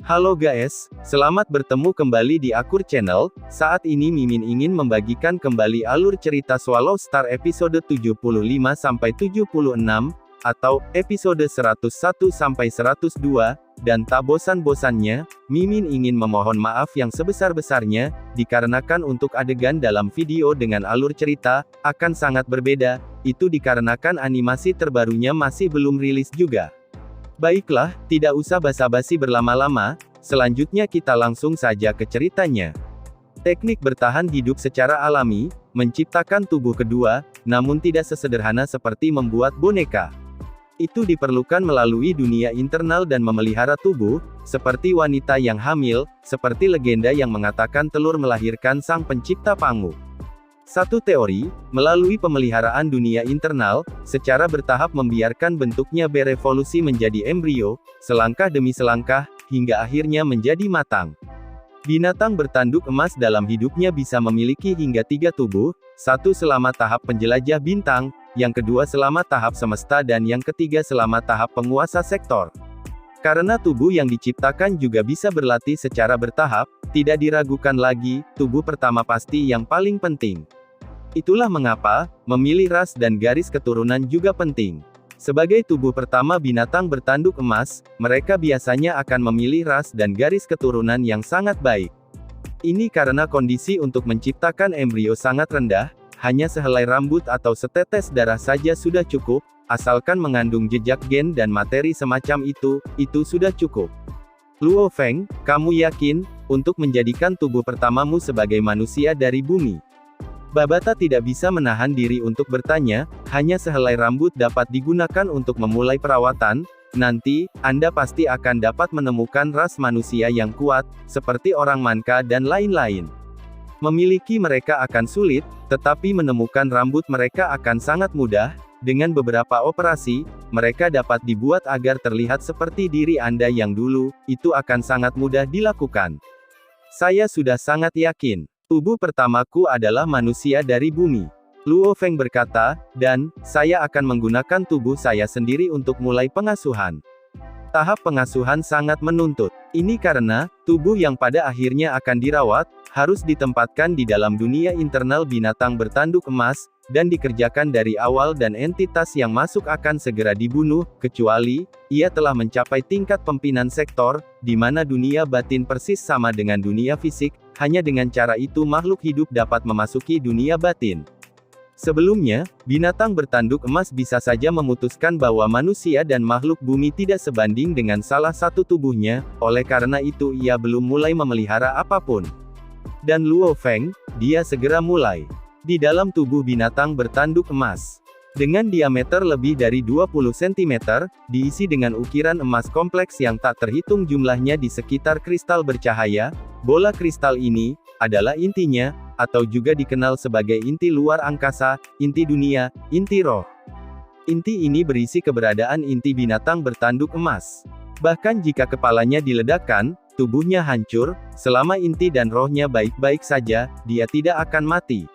Halo guys, selamat bertemu kembali di Akur Channel. Saat ini Mimin ingin membagikan kembali alur cerita Swallow Star episode 75-76, atau episode 101-102, dan tak bosan-bosannya, Mimin ingin memohon maaf yang sebesar-besarnya, dikarenakan untuk adegan dalam video dengan alur cerita, akan sangat berbeda, itu dikarenakan animasi terbarunya masih belum rilis juga. Baiklah, tidak usah basa-basi berlama-lama, selanjutnya kita langsung saja ke ceritanya. Teknik bertahan hidup secara alami, menciptakan tubuh kedua, namun tidak sesederhana seperti membuat boneka. Itu diperlukan melalui dunia internal dan memelihara tubuh, seperti wanita yang hamil, seperti legenda yang mengatakan telur melahirkan sang pencipta Pangu. Satu teori, melalui pemeliharaan dunia internal, secara bertahap membiarkan bentuknya berevolusi menjadi embrio, selangkah demi selangkah, hingga akhirnya menjadi matang. Binatang bertanduk emas dalam hidupnya bisa memiliki hingga 3 tubuh, satu selama tahap penjelajah bintang, yang kedua selama tahap semesta dan yang ketiga selama tahap penguasa sektor. Karena tubuh yang diciptakan juga bisa berlatih secara bertahap, tidak diragukan lagi, tubuh pertama pasti yang paling penting. Itulah mengapa, memilih ras dan garis keturunan juga penting. Sebagai tubuh pertama binatang bertanduk emas, mereka biasanya akan memilih ras dan garis keturunan yang sangat baik. Ini karena kondisi untuk menciptakan embrio sangat rendah, hanya sehelai rambut atau setetes darah saja sudah cukup, asalkan mengandung jejak gen dan materi semacam itu sudah cukup. Luo Feng, kamu yakin, untuk menjadikan tubuh pertamamu sebagai manusia dari bumi? Babata tidak bisa menahan diri untuk bertanya, hanya sehelai rambut dapat digunakan untuk memulai perawatan, nanti, Anda pasti akan dapat menemukan ras manusia yang kuat, seperti orang Manka dan lain-lain. Memiliki mereka akan sulit, tetapi menemukan rambut mereka akan sangat mudah, dengan beberapa operasi, mereka dapat dibuat agar terlihat seperti diri Anda yang dulu, itu akan sangat mudah dilakukan. Saya sudah sangat yakin. Tubuh pertamaku adalah manusia dari bumi. Luo Feng berkata, dan, saya akan menggunakan tubuh saya sendiri untuk mulai pengasuhan. Tahap pengasuhan sangat menuntut. Ini karena, tubuh yang pada akhirnya akan dirawat, harus ditempatkan di dalam dunia internal binatang bertanduk emas, dan dikerjakan dari awal dan entitas yang masuk akan segera dibunuh, kecuali, ia telah mencapai tingkat pimpinan sektor, di mana dunia batin persis sama dengan dunia fisik, hanya dengan cara itu makhluk hidup dapat memasuki dunia batin. Sebelumnya, binatang bertanduk emas bisa saja memutuskan bahwa manusia dan makhluk bumi tidak sebanding dengan salah satu tubuhnya, oleh karena itu ia belum mulai memelihara apapun. Dan Luo Feng, dia segera mulai. Di dalam tubuh binatang bertanduk emas. Dengan diameter lebih dari 20 cm, diisi dengan ukiran emas kompleks yang tak terhitung jumlahnya di sekitar kristal bercahaya, bola kristal ini, adalah intinya, atau juga dikenal sebagai inti luar angkasa, inti dunia, inti roh. Inti ini berisi keberadaan inti binatang bertanduk emas. Bahkan jika kepalanya diledakkan, tubuhnya hancur, selama inti dan rohnya baik-baik saja, dia tidak akan mati.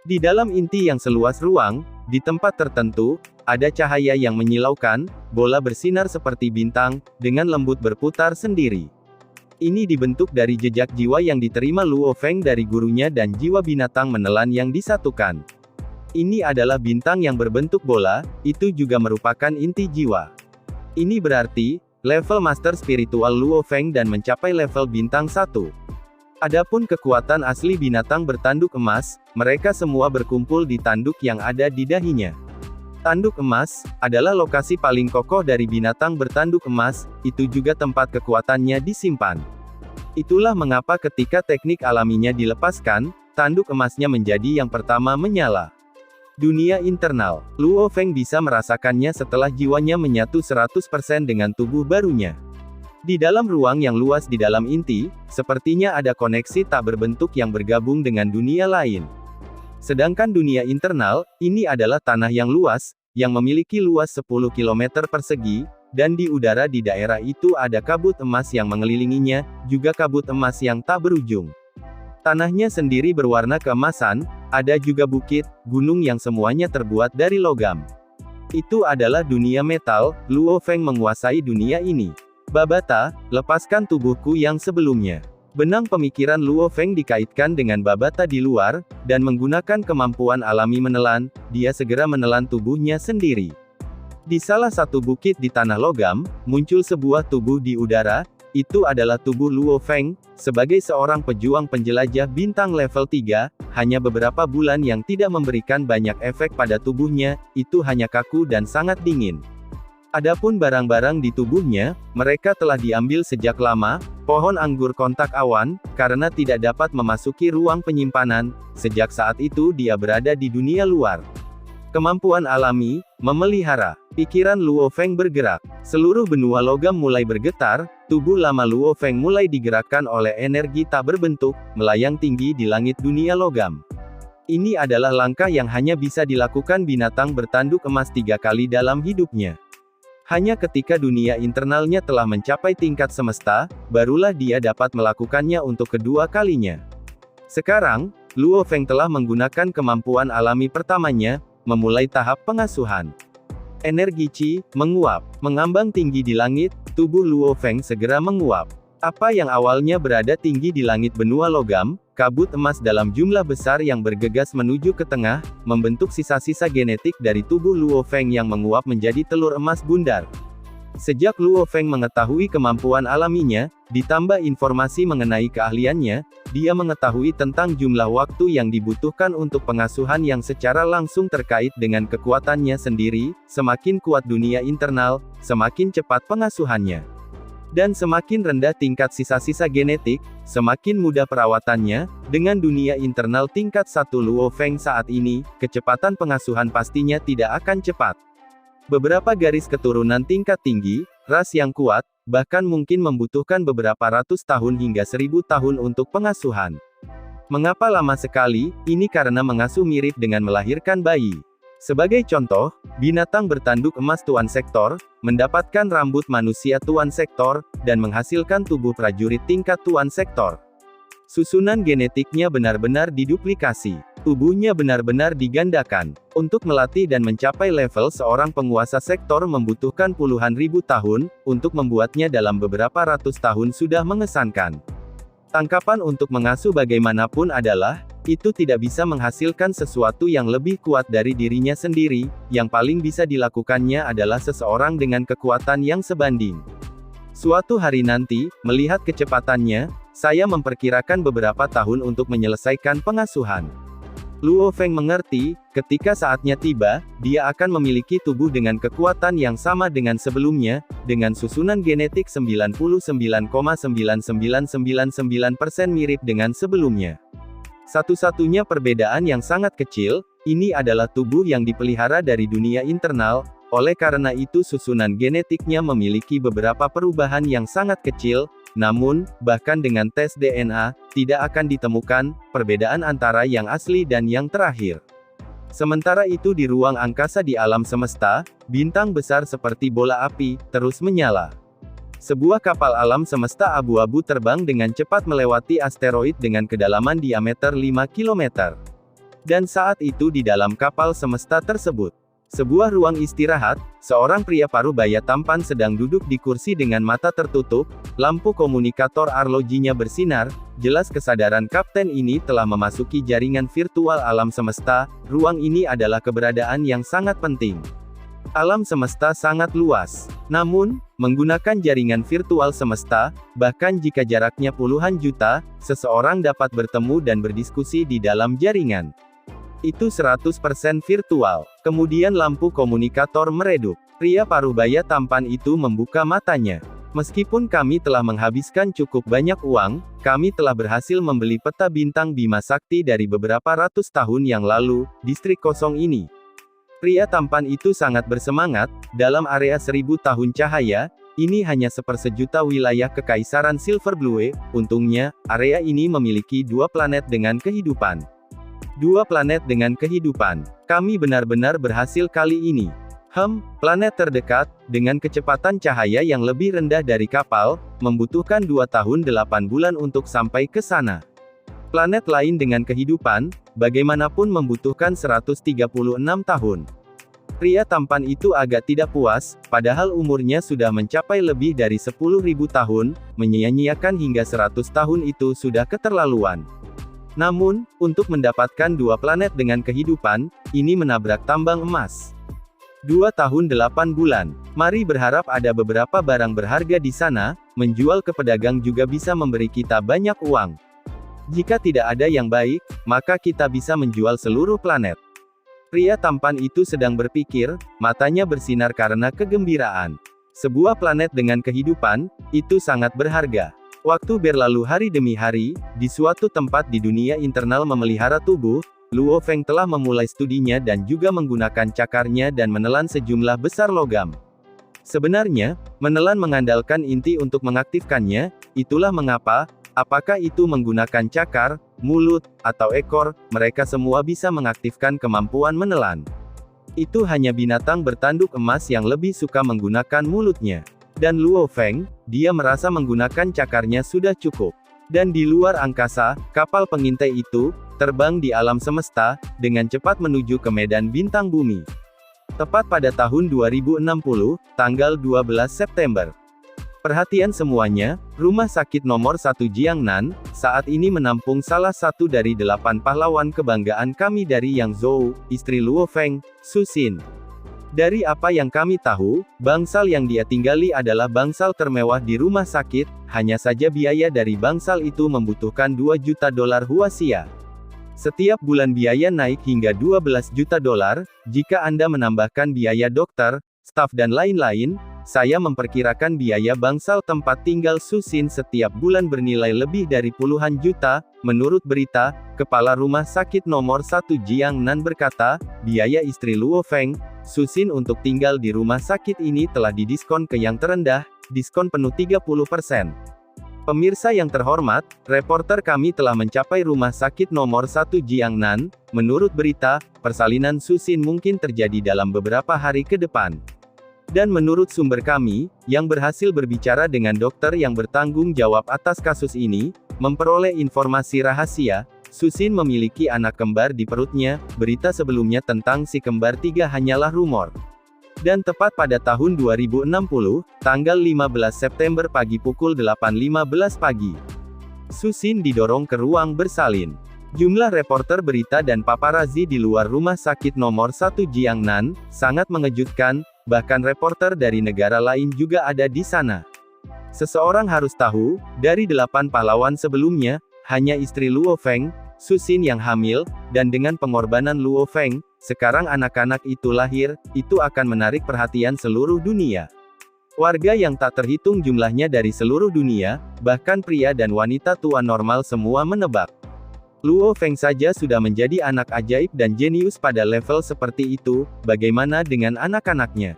Di dalam inti yang seluas ruang, di tempat tertentu, ada cahaya yang menyilaukan, bola bersinar seperti bintang, dengan lembut berputar sendiri. Ini dibentuk dari jejak jiwa yang diterima Luo Feng dari gurunya dan jiwa binatang menelan yang disatukan. Ini adalah bintang yang berbentuk bola, itu juga merupakan inti jiwa. Ini berarti, level master spiritual Luo Feng dan mencapai level bintang 1. Adapun kekuatan asli binatang bertanduk emas, mereka semua berkumpul di tanduk yang ada di dahinya. Tanduk emas, adalah lokasi paling kokoh dari binatang bertanduk emas, itu juga tempat kekuatannya disimpan. Itulah mengapa ketika teknik alaminya dilepaskan, tanduk emasnya menjadi yang pertama menyala. Dunia internal, Luo Feng bisa merasakannya setelah jiwanya menyatu 100% dengan tubuh barunya. Di dalam ruang yang luas di dalam inti, sepertinya ada koneksi tak berbentuk yang bergabung dengan dunia lain. Sedangkan dunia internal, ini adalah tanah yang luas, yang memiliki luas 10 km persegi, dan di udara di daerah itu ada kabut emas yang mengelilinginya, juga kabut emas yang tak berujung. Tanahnya sendiri berwarna keemasan, ada juga bukit, gunung yang semuanya terbuat dari logam. Itu adalah dunia metal, Luo Feng menguasai dunia ini. Babata, lepaskan tubuhku yang sebelumnya. Benang pemikiran Luo Feng dikaitkan dengan Babata di luar, dan menggunakan kemampuan alami menelan, dia segera menelan tubuhnya sendiri. Di salah satu bukit di tanah logam, muncul sebuah tubuh di udara. Itu adalah tubuh Luo Feng. Sebagai seorang pejuang penjelajah bintang level 3, hanya beberapa bulan yang tidak memberikan banyak efek pada tubuhnya, itu hanya kaku dan sangat dingin. Adapun barang-barang di tubuhnya, mereka telah diambil sejak lama. Pohon anggur kontak awan, karena tidak dapat memasuki ruang penyimpanan, sejak saat itu dia berada di dunia luar. Kemampuan alami, memelihara. Pikiran Luo Feng bergerak. Seluruh benua logam mulai bergetar, tubuh lama Luo Feng mulai digerakkan oleh energi tak berbentuk, melayang tinggi di langit dunia logam. Ini adalah langkah yang hanya bisa dilakukan binatang bertanduk emas 3 kali dalam hidupnya. Hanya ketika dunia internalnya telah mencapai tingkat semesta, barulah dia dapat melakukannya untuk kedua kalinya. Sekarang, Luo Feng telah menggunakan kemampuan alami pertamanya, memulai tahap pengasuhan. Energi Qi menguap, mengambang tinggi di langit, tubuh Luo Feng segera menguap. Apa yang awalnya berada tinggi di langit benua logam, kabut emas dalam jumlah besar yang bergegas menuju ke tengah, membentuk sisa-sisa genetik dari tubuh Luo Feng yang menguap menjadi telur emas bundar. Sejak Luo Feng mengetahui kemampuan alaminya, ditambah informasi mengenai keahliannya, dia mengetahui tentang jumlah waktu yang dibutuhkan untuk pengasuhan yang secara langsung terkait dengan kekuatannya sendiri. Semakin kuat dunia internal, semakin cepat pengasuhannya. Dan semakin rendah tingkat sisa-sisa genetik, semakin mudah perawatannya. Dengan dunia internal tingkat 1 Luo Feng saat ini, kecepatan pengasuhan pastinya tidak akan cepat. Beberapa garis keturunan tingkat tinggi, ras yang kuat, bahkan mungkin membutuhkan beberapa ratus tahun hingga 1000 tahun untuk pengasuhan. Mengapa lama sekali? Ini karena mengasuh mirip dengan melahirkan bayi. Sebagai contoh, binatang bertanduk emas Tuan Sektor, mendapatkan rambut manusia Tuan Sektor, dan menghasilkan tubuh prajurit tingkat Tuan Sektor. Susunan genetiknya benar-benar diduplikasi. Tubuhnya benar-benar digandakan. Untuk melatih dan mencapai level seorang penguasa sektor membutuhkan puluhan ribu tahun, untuk membuatnya dalam beberapa ratus tahun sudah mengesankan. Tangkapan untuk mengasuh bagaimanapun adalah, itu tidak bisa menghasilkan sesuatu yang lebih kuat dari dirinya sendiri, yang paling bisa dilakukannya adalah seseorang dengan kekuatan yang sebanding. Suatu hari nanti, melihat kecepatannya, saya memperkirakan beberapa tahun untuk menyelesaikan pengasuhan. Luo Feng mengerti, ketika saatnya tiba, dia akan memiliki tubuh dengan kekuatan yang sama dengan sebelumnya, dengan susunan genetik 99,99999% mirip dengan sebelumnya. Satu-satunya perbedaan yang sangat kecil, ini adalah tubuh yang dipelihara dari dunia internal, oleh karena itu susunan genetiknya memiliki beberapa perubahan yang sangat kecil, namun, bahkan dengan tes DNA, tidak akan ditemukan perbedaan antara yang asli dan yang terakhir. Sementara itu di ruang angkasa di alam semesta, bintang besar seperti bola api, terus menyala. Sebuah kapal alam semesta abu-abu terbang dengan cepat melewati asteroid dengan kedalaman diameter 5 km. Dan saat itu di dalam kapal semesta tersebut, sebuah ruang istirahat, seorang pria parubaya tampan sedang duduk di kursi dengan mata tertutup, lampu komunikator arlojinya bersinar, jelas kesadaran kapten ini telah memasuki jaringan virtual alam semesta. Ruang ini adalah keberadaan yang sangat penting. Alam semesta sangat luas. Namun, menggunakan jaringan virtual semesta, bahkan jika jaraknya puluhan juta, seseorang dapat bertemu dan berdiskusi di dalam jaringan. Itu 100% virtual. Kemudian lampu komunikator meredup. Pria parubaya tampan itu membuka matanya. Meskipun kami telah menghabiskan cukup banyak uang, kami telah berhasil membeli peta bintang Bima Sakti dari beberapa ratus tahun yang lalu, distrik kosong ini. Pria tampan itu sangat bersemangat, dalam area 1000 tahun cahaya, ini hanya sepersejuta wilayah kekaisaran Silver Blue. Untungnya, area ini memiliki 2 planet dengan kehidupan. 2 planet dengan kehidupan. Kami benar-benar berhasil kali ini. Planet terdekat, dengan kecepatan cahaya yang lebih rendah dari kapal, membutuhkan 2 tahun 8 bulan untuk sampai ke sana. Planet lain dengan kehidupan, bagaimanapun membutuhkan 136 tahun. Pria tampan itu agak tidak puas, padahal umurnya sudah mencapai lebih dari 10.000 tahun, menyia-nyiakan hingga 100 tahun itu sudah keterlaluan. Namun, untuk mendapatkan 2 planet dengan kehidupan, ini menabrak tambang emas. 2 tahun 8 bulan. Mari berharap ada beberapa barang berharga di sana, menjual ke pedagang juga bisa memberi kita banyak uang. Jika tidak ada yang baik, maka kita bisa menjual seluruh planet. Pria tampan itu sedang berpikir, matanya bersinar karena kegembiraan. Sebuah planet dengan kehidupan, itu sangat berharga. Waktu berlalu hari demi hari, di suatu tempat di dunia internal memelihara tubuh, Luo Feng telah memulai studinya dan juga menggunakan cakarnya dan menelan sejumlah besar logam. Sebenarnya, menelan mengandalkan inti untuk mengaktifkannya, itulah mengapa, apakah itu menggunakan cakar, mulut, atau ekor, mereka semua bisa mengaktifkan kemampuan menelan. Itu hanya binatang bertanduk emas yang lebih suka menggunakan mulutnya. Dan Luo Feng, dia merasa menggunakan cakarnya sudah cukup. Dan di luar angkasa, kapal pengintai itu, terbang di alam semesta, dengan cepat menuju ke medan bintang bumi. Tepat pada tahun 2060, tanggal 12 September. Perhatian semuanya, Rumah Sakit Nomor 1 Jiangnan, saat ini menampung salah satu dari 8 pahlawan kebanggaan kami dari Yang Zhou, istri Luo Feng, Su Xin. Dari apa yang kami tahu, bangsal yang dia tinggali adalah bangsal termewah di rumah sakit, hanya saja biaya dari bangsal itu membutuhkan 2 juta dolar Huaxia. Setiap bulan biaya naik hingga 12 juta dolar, jika Anda menambahkan biaya dokter, staf dan lain-lain, saya memperkirakan biaya bangsal tempat tinggal Su Xin setiap bulan bernilai lebih dari puluhan juta. Menurut berita, Kepala Rumah Sakit Nomor 1 Jiangnan berkata, biaya istri Luo Feng, Su Xin untuk tinggal di rumah sakit ini telah didiskon ke yang terendah, diskon penuh 30%. Pemirsa yang terhormat, reporter kami telah mencapai Rumah Sakit Nomor 1 Jiangnan. Menurut berita, persalinan Su Xin mungkin terjadi dalam beberapa hari ke depan. Dan menurut sumber kami, yang berhasil berbicara dengan dokter yang bertanggung jawab atas kasus ini, memperoleh informasi rahasia, Su Xin memiliki anak kembar di perutnya. Berita sebelumnya tentang si kembar 3 hanyalah rumor. Dan tepat pada tahun 2060, tanggal 15 September pagi pukul 8.15 pagi, Su Xin didorong ke ruang bersalin. Jumlah reporter berita dan paparazi di luar Rumah Sakit Nomor 1 Jiangnan, sangat mengejutkan, bahkan reporter dari negara lain juga ada di sana. Seseorang harus tahu, dari 8 pahlawan sebelumnya, hanya istri Luo Feng, Su Xin yang hamil, dan dengan pengorbanan Luo Feng, sekarang anak-anak itu lahir, itu akan menarik perhatian seluruh dunia. Warga yang tak terhitung jumlahnya dari seluruh dunia, bahkan pria dan wanita tua normal semua menebak. Luo Feng saja sudah menjadi anak ajaib dan jenius pada level seperti itu, bagaimana dengan anak-anaknya?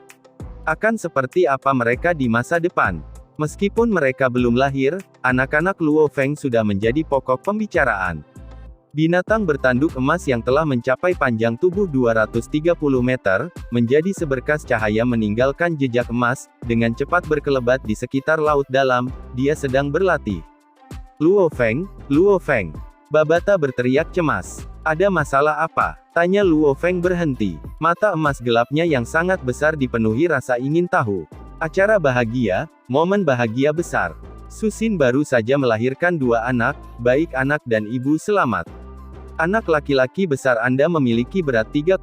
Akan seperti apa mereka di masa depan? Meskipun mereka belum lahir, anak-anak Luo Feng sudah menjadi pokok pembicaraan. Binatang bertanduk emas yang telah mencapai panjang tubuh 230 meter, menjadi seberkas cahaya meninggalkan jejak emas, dengan cepat berkelebat di sekitar laut dalam, dia sedang berlatih. Luo Feng, Luo Feng. Babata berteriak cemas. Ada masalah apa? Tanya Luo Feng berhenti. Mata emas gelapnya yang sangat besar dipenuhi rasa ingin tahu. Acara bahagia, momen bahagia besar. Su Xin baru saja melahirkan 2 anak, baik anak dan ibu selamat. Anak laki-laki besar Anda memiliki berat 3,7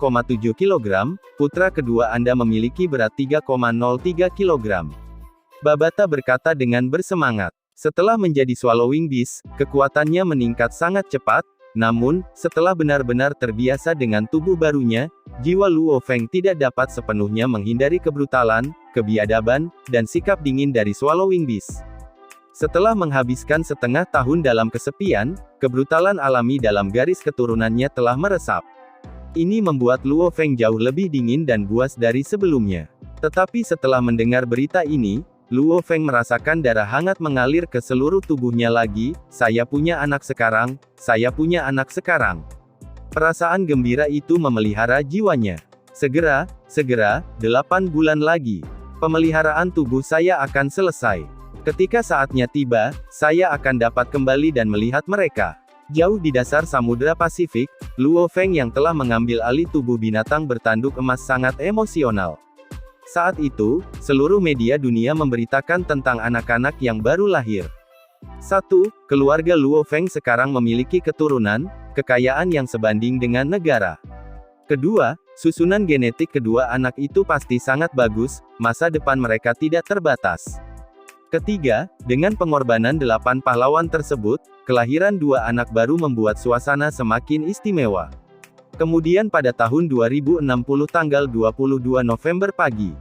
kg, putra kedua Anda memiliki berat 3,03 kg. Babata berkata dengan bersemangat. Setelah menjadi swallowing beast, kekuatannya meningkat sangat cepat, namun, setelah benar-benar terbiasa dengan tubuh barunya, jiwa Luo Feng tidak dapat sepenuhnya menghindari kebrutalan, kebiadaban, dan sikap dingin dari swallowing beast. Setelah menghabiskan setengah tahun dalam kesepian, kebrutalan alami dalam garis keturunannya telah meresap. Ini membuat Luo Feng jauh lebih dingin dan buas dari sebelumnya. Tetapi setelah mendengar berita ini, Luo Feng merasakan darah hangat mengalir ke seluruh tubuhnya lagi. Saya punya anak sekarang, saya punya anak sekarang. Perasaan gembira itu memelihara jiwanya. Segera, 8 bulan lagi. Pemeliharaan tubuh saya akan selesai. Ketika saatnya tiba, saya akan dapat kembali dan melihat mereka. Jauh di dasar Samudra Pasifik, Luo Feng yang telah mengambil alih tubuh binatang bertanduk emas sangat emosional. Saat itu, seluruh media dunia memberitakan tentang anak-anak yang baru lahir. 1. Keluarga Luo Feng sekarang memiliki keturunan, kekayaan yang sebanding dengan negara. Kedua, susunan genetik kedua anak itu pasti sangat bagus, masa depan mereka tidak terbatas. Ketiga, dengan pengorbanan 8 pahlawan tersebut, kelahiran 2 anak baru membuat suasana semakin istimewa. Kemudian pada tahun 2060 tanggal 22 November pagi,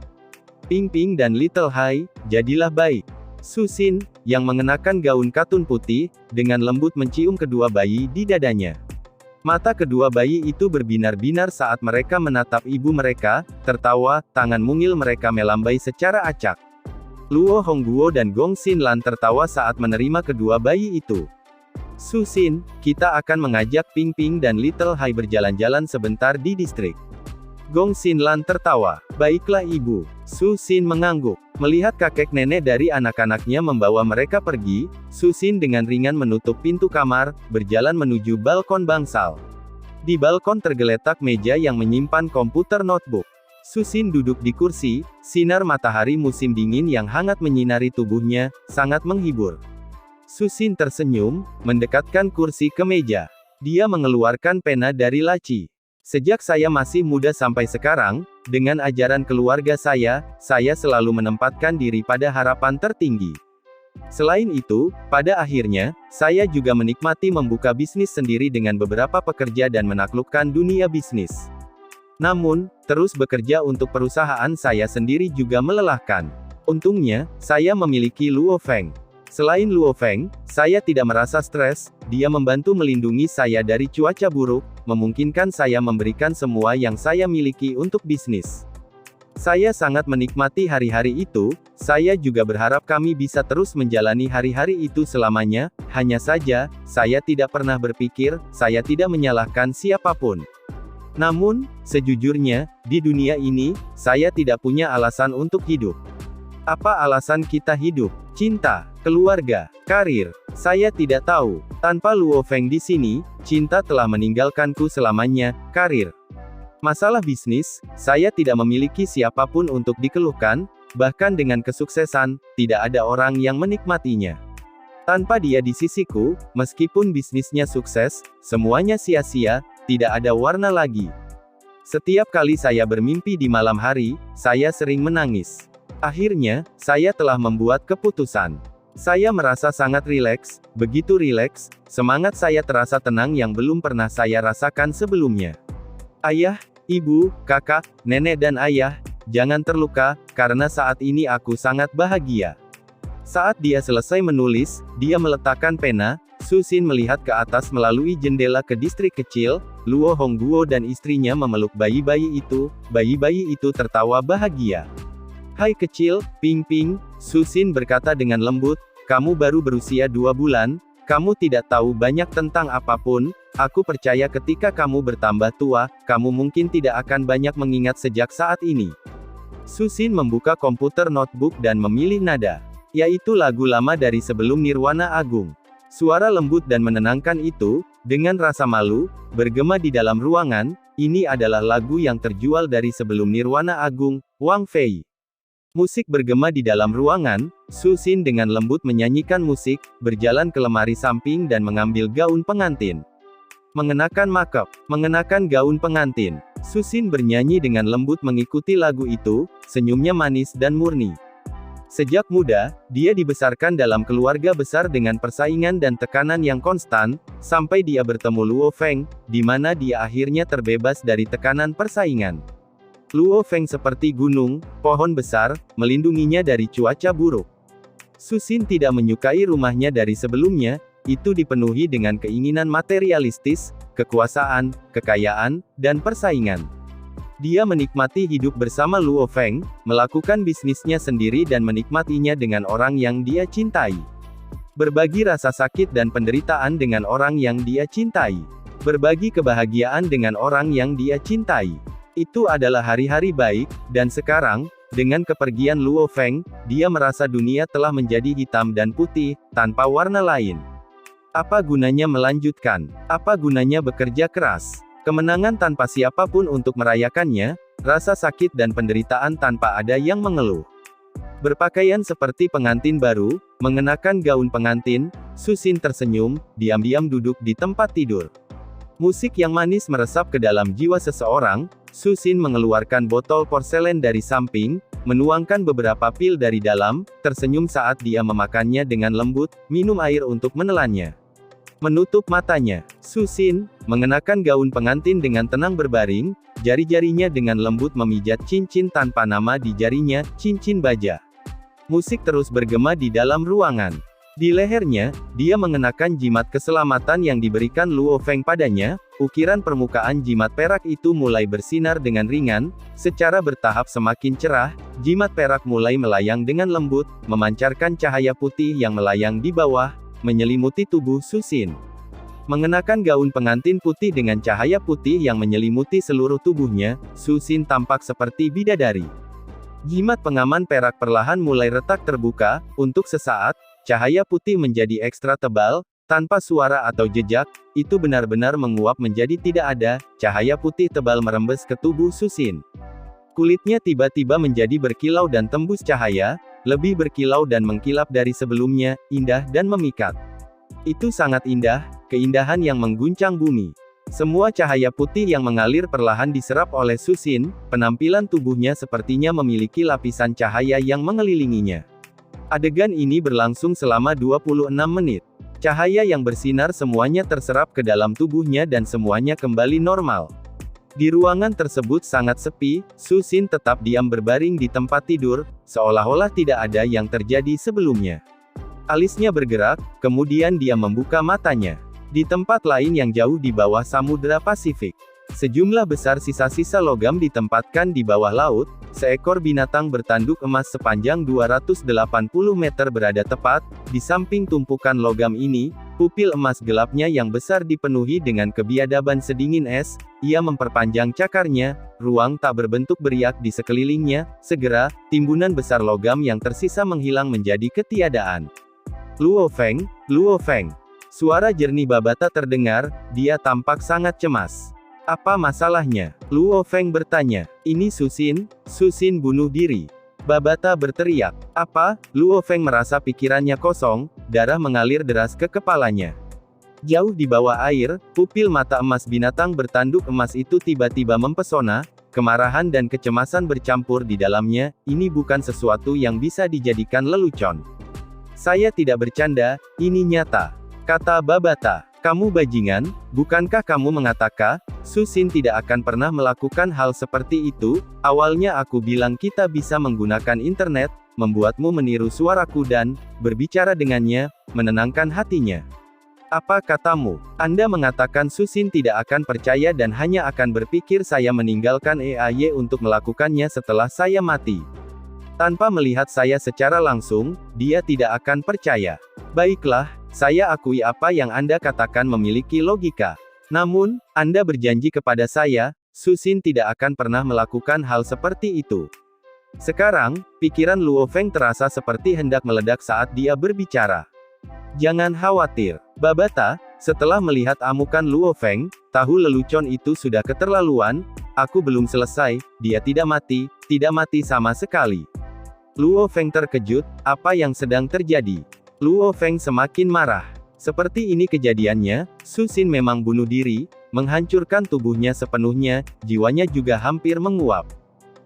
Ping Ping dan Little Hai, jadilah baik. Su Xin, yang mengenakan gaun katun putih, dengan lembut mencium kedua bayi di dadanya. Mata kedua bayi itu berbinar-binar saat mereka menatap ibu mereka, tertawa, tangan mungil mereka melambai secara acak. Luo Hongguo dan Gong Xinlan tertawa saat menerima kedua bayi itu. Su Xin, kita akan mengajak Ping Ping dan Little Hai berjalan-jalan sebentar di distrik. Gong Xinlan tertawa. Baiklah ibu. Su Xin mengangguk. Melihat kakek nenek dari anak-anaknya membawa mereka pergi, Su Xin dengan ringan menutup pintu kamar, berjalan menuju balkon bangsal. Di balkon tergeletak meja yang menyimpan komputer notebook. Su Xin duduk di kursi, sinar matahari musim dingin yang hangat menyinari tubuhnya, sangat menghibur. Su Xin tersenyum, mendekatkan kursi ke meja. Dia mengeluarkan pena dari laci. Sejak saya masih muda sampai sekarang, dengan ajaran keluarga saya selalu menempatkan diri pada harapan tertinggi. Selain itu, pada akhirnya, saya juga menikmati membuka bisnis sendiri dengan beberapa pekerja dan menaklukkan dunia bisnis. Namun, terus bekerja untuk perusahaan saya sendiri juga melelahkan. Untungnya, saya memiliki Luo Feng. Selain Luo Feng, saya tidak merasa stres, dia membantu melindungi saya dari cuaca buruk, memungkinkan saya memberikan semua yang saya miliki untuk bisnis. Saya sangat menikmati hari-hari itu, saya juga berharap kami bisa terus menjalani hari-hari itu selamanya, hanya saja, saya tidak pernah berpikir, saya tidak menyalahkan siapapun. Namun, sejujurnya, di dunia ini, saya tidak punya alasan untuk hidup. Apa alasan kita hidup? Cinta, keluarga, karir. Saya tidak tahu. Tanpa Luo Feng di sini, cinta telah meninggalkanku selamanya, karir. Masalah bisnis, saya tidak memiliki siapapun untuk dikeluhkan, bahkan dengan kesuksesan, tidak ada orang yang menikmatinya. Tanpa dia di sisiku, meskipun bisnisnya sukses, semuanya sia-sia, tidak ada warna lagi. Setiap kali saya bermimpi di malam hari, saya sering menangis. Akhirnya, saya telah membuat keputusan. Saya merasa sangat rileks, begitu rileks, semangat saya terasa tenang yang belum pernah saya rasakan sebelumnya. Ayah, ibu, kakak, nenek dan ayah, jangan terluka, karena saat ini aku sangat bahagia. Saat dia selesai menulis, dia meletakkan pena. Su Xin melihat ke atas melalui jendela ke distrik kecil. Luo Hongguo dan istrinya memeluk bayi-bayi itu tertawa bahagia. Hai kecil, Ping Ping, Su Xin berkata dengan lembut, kamu baru berusia 2 bulan, kamu tidak tahu banyak tentang apapun, aku percaya ketika kamu bertambah tua, kamu mungkin tidak akan banyak mengingat sejak saat ini. Su Xin membuka komputer notebook dan memilih nada, yaitu lagu lama dari sebelum Nirwana Agung. Suara lembut dan menenangkan itu, dengan rasa malu, bergema di dalam ruangan. Ini adalah lagu yang terjual dari sebelum Nirwana Agung, Wang Fei. Musik bergema di dalam ruangan. Su Xin dengan lembut menyanyikan musik, berjalan ke lemari samping dan mengambil gaun pengantin. Mengenakan makeup, mengenakan gaun pengantin. Su Xin bernyanyi dengan lembut mengikuti lagu itu, senyumnya manis dan murni. Sejak muda, dia dibesarkan dalam keluarga besar dengan persaingan dan tekanan yang konstan, sampai dia bertemu Luo Feng, di mana dia akhirnya terbebas dari tekanan persaingan. Luo Feng seperti gunung, pohon besar, melindunginya dari cuaca buruk. Su Xin tidak menyukai rumahnya dari sebelumnya, itu dipenuhi dengan keinginan materialistis, kekuasaan, kekayaan, dan persaingan. Dia menikmati hidup bersama Luo Feng, melakukan bisnisnya sendiri dan menikmatinya dengan orang yang dia cintai. Berbagi rasa sakit dan penderitaan dengan orang yang dia cintai. Berbagi kebahagiaan dengan orang yang dia cintai. Itu adalah hari-hari baik, dan sekarang, dengan kepergian Luo Feng, dia merasa dunia telah menjadi hitam dan putih, tanpa warna lain. Apa gunanya melanjutkan? Apa gunanya bekerja keras? Kemenangan tanpa siapapun untuk merayakannya, rasa sakit dan penderitaan tanpa ada yang mengeluh. Berpakaian seperti pengantin baru, mengenakan gaun pengantin, Susin tersenyum, diam-diam duduk di tempat tidur. Musik yang manis meresap ke dalam jiwa seseorang, Susin mengeluarkan botol porselen dari samping, menuangkan beberapa pil dari dalam, tersenyum saat dia memakannya dengan lembut, minum air untuk menelannya. Menutup matanya, Susin mengenakan gaun pengantin dengan tenang berbaring, jari-jarinya dengan lembut memijat cincin tanpa nama di jarinya, cincin baja. Musik terus bergema di dalam ruangan. Di lehernya, dia mengenakan jimat keselamatan yang diberikan Luo Feng padanya. Ukiran permukaan jimat perak itu mulai bersinar dengan ringan, secara bertahap semakin cerah, jimat perak mulai melayang dengan lembut, memancarkan cahaya putih yang melayang di bawah, menyelimuti tubuh Susin. Mengenakan gaun pengantin putih dengan cahaya putih yang menyelimuti seluruh tubuhnya, Susin tampak seperti bidadari. Jimat pengaman perak perlahan mulai retak terbuka, untuk sesaat, cahaya putih menjadi ekstra tebal, tanpa suara atau jejak, itu benar-benar menguap menjadi tidak ada, cahaya putih tebal merembes ke tubuh Susin. Kulitnya tiba-tiba menjadi berkilau dan tembus cahaya, lebih berkilau dan mengkilap dari sebelumnya, indah dan memikat. Itu sangat indah, keindahan yang mengguncang bumi. Semua cahaya putih yang mengalir perlahan diserap oleh Susin, penampilan tubuhnya sepertinya memiliki lapisan cahaya yang mengelilinginya. Adegan ini berlangsung selama 26 menit. Cahaya yang bersinar semuanya terserap ke dalam tubuhnya dan semuanya kembali normal. Di ruangan tersebut sangat sepi, Susin tetap diam berbaring di tempat tidur, seolah-olah tidak ada yang terjadi sebelumnya. Alisnya bergerak, kemudian dia membuka matanya. Di tempat lain yang jauh di bawah Samudra Pasifik, sejumlah besar sisa-sisa logam ditempatkan di bawah laut, seekor binatang bertanduk emas sepanjang 280 meter berada tepat, di samping tumpukan logam ini, pupil emas gelapnya yang besar dipenuhi dengan kebiadaban sedingin es, ia memperpanjang cakarnya, ruang tak berbentuk beriak di sekelilingnya, segera, timbunan besar logam yang tersisa menghilang menjadi ketiadaan. Luo Feng, Luo Feng. Suara jernih Babata terdengar, dia tampak sangat cemas. Apa masalahnya? Luo Feng bertanya. Ini Susin, Susin bunuh diri. Babata berteriak. Apa? Luo Feng merasa pikirannya kosong, darah mengalir deras ke kepalanya. Jauh di bawah air, pupil mata emas binatang bertanduk emas itu tiba-tiba mempesona, kemarahan dan kecemasan bercampur di dalamnya, ini bukan sesuatu yang bisa dijadikan lelucon. Saya tidak bercanda, ini nyata. Kata Babata, kamu bajingan, bukankah kamu mengatakan, Susin tidak akan pernah melakukan hal seperti itu? Awalnya aku bilang kita bisa menggunakan internet, membuatmu meniru suaraku dan, berbicara dengannya, menenangkan hatinya. Apa katamu? Anda mengatakan Susin tidak akan percaya dan hanya akan berpikir saya meninggalkan EAY untuk melakukannya setelah saya mati. Tanpa melihat saya secara langsung, dia tidak akan percaya. Baiklah, saya akui apa yang Anda katakan memiliki logika. Namun, Anda berjanji kepada saya, Susin tidak akan pernah melakukan hal seperti itu. Sekarang, pikiran Luo Feng terasa seperti hendak meledak saat dia berbicara. Jangan khawatir, Babata, setelah melihat amukan Luo Feng, tahu lelucon itu sudah keterlaluan, aku belum selesai, dia tidak mati sama sekali. Luo Feng terkejut, apa yang sedang terjadi? Luo Feng semakin marah. Seperti ini kejadiannya, Susin memang bunuh diri, menghancurkan tubuhnya sepenuhnya, jiwanya juga hampir menguap.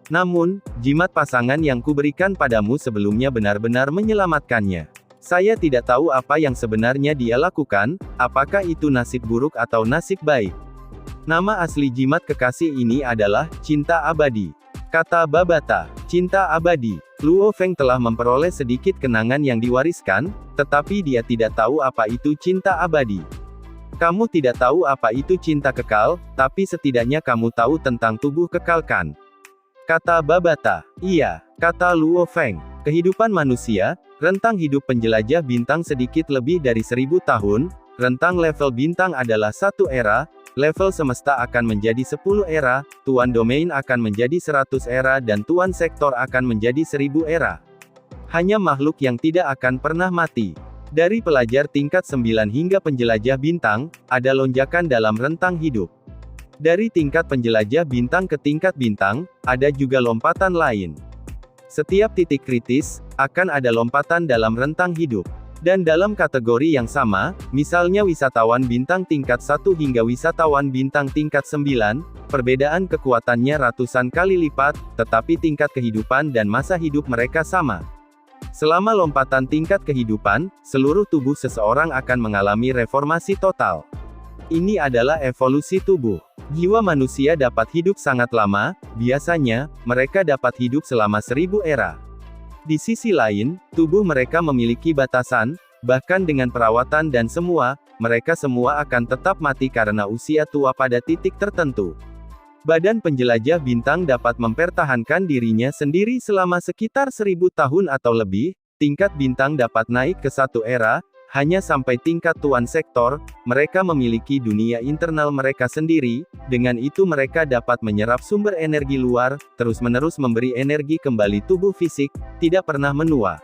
Namun, jimat pasangan yang kuberikan padamu sebelumnya benar-benar menyelamatkannya. Saya tidak tahu apa yang sebenarnya dia lakukan, apakah itu nasib buruk atau nasib baik. Nama asli jimat kekasih ini adalah, cinta abadi. Kata Babata, cinta abadi. Luo Feng telah memperoleh sedikit kenangan yang diwariskan, tetapi dia tidak tahu apa itu cinta abadi. Kamu tidak tahu apa itu cinta kekal, tapi setidaknya kamu tahu tentang tubuh kekal kan? Kata Babata. Iya, kata Luo Feng. Kehidupan manusia, rentang hidup penjelajah bintang sedikit lebih dari 1000 tahun, rentang level bintang adalah satu era, level semesta akan menjadi 10 era, tuan domain akan menjadi 100 era dan tuan sektor akan menjadi 1000 era. Hanya makhluk yang tidak akan pernah mati. Dari pelajar tingkat 9 hingga penjelajah bintang, ada lonjakan dalam rentang hidup. Dari tingkat penjelajah bintang ke tingkat bintang, ada juga lompatan lain. Setiap titik kritis, akan ada lompatan dalam rentang hidup. Dan dalam kategori yang sama, misalnya wisatawan bintang tingkat 1 hingga wisatawan bintang tingkat 9, perbedaan kekuatannya ratusan kali lipat, tetapi tingkat kehidupan dan masa hidup mereka sama. Selama lompatan tingkat kehidupan, seluruh tubuh seseorang akan mengalami reformasi total. Ini adalah evolusi tubuh. Jiwa manusia dapat hidup sangat lama, biasanya, mereka dapat hidup selama 1000 era. Di sisi lain, tubuh mereka memiliki batasan, bahkan dengan perawatan dan semua, mereka semua akan tetap mati karena usia tua pada titik tertentu. Badan penjelajah bintang dapat mempertahankan dirinya sendiri selama sekitar 1000 tahun atau lebih, tingkat bintang dapat naik ke satu era, hanya sampai tingkat tuan sektor, mereka memiliki dunia internal mereka sendiri, dengan itu mereka dapat menyerap sumber energi luar, terus-menerus memberi energi kembali tubuh fisik, tidak pernah menua.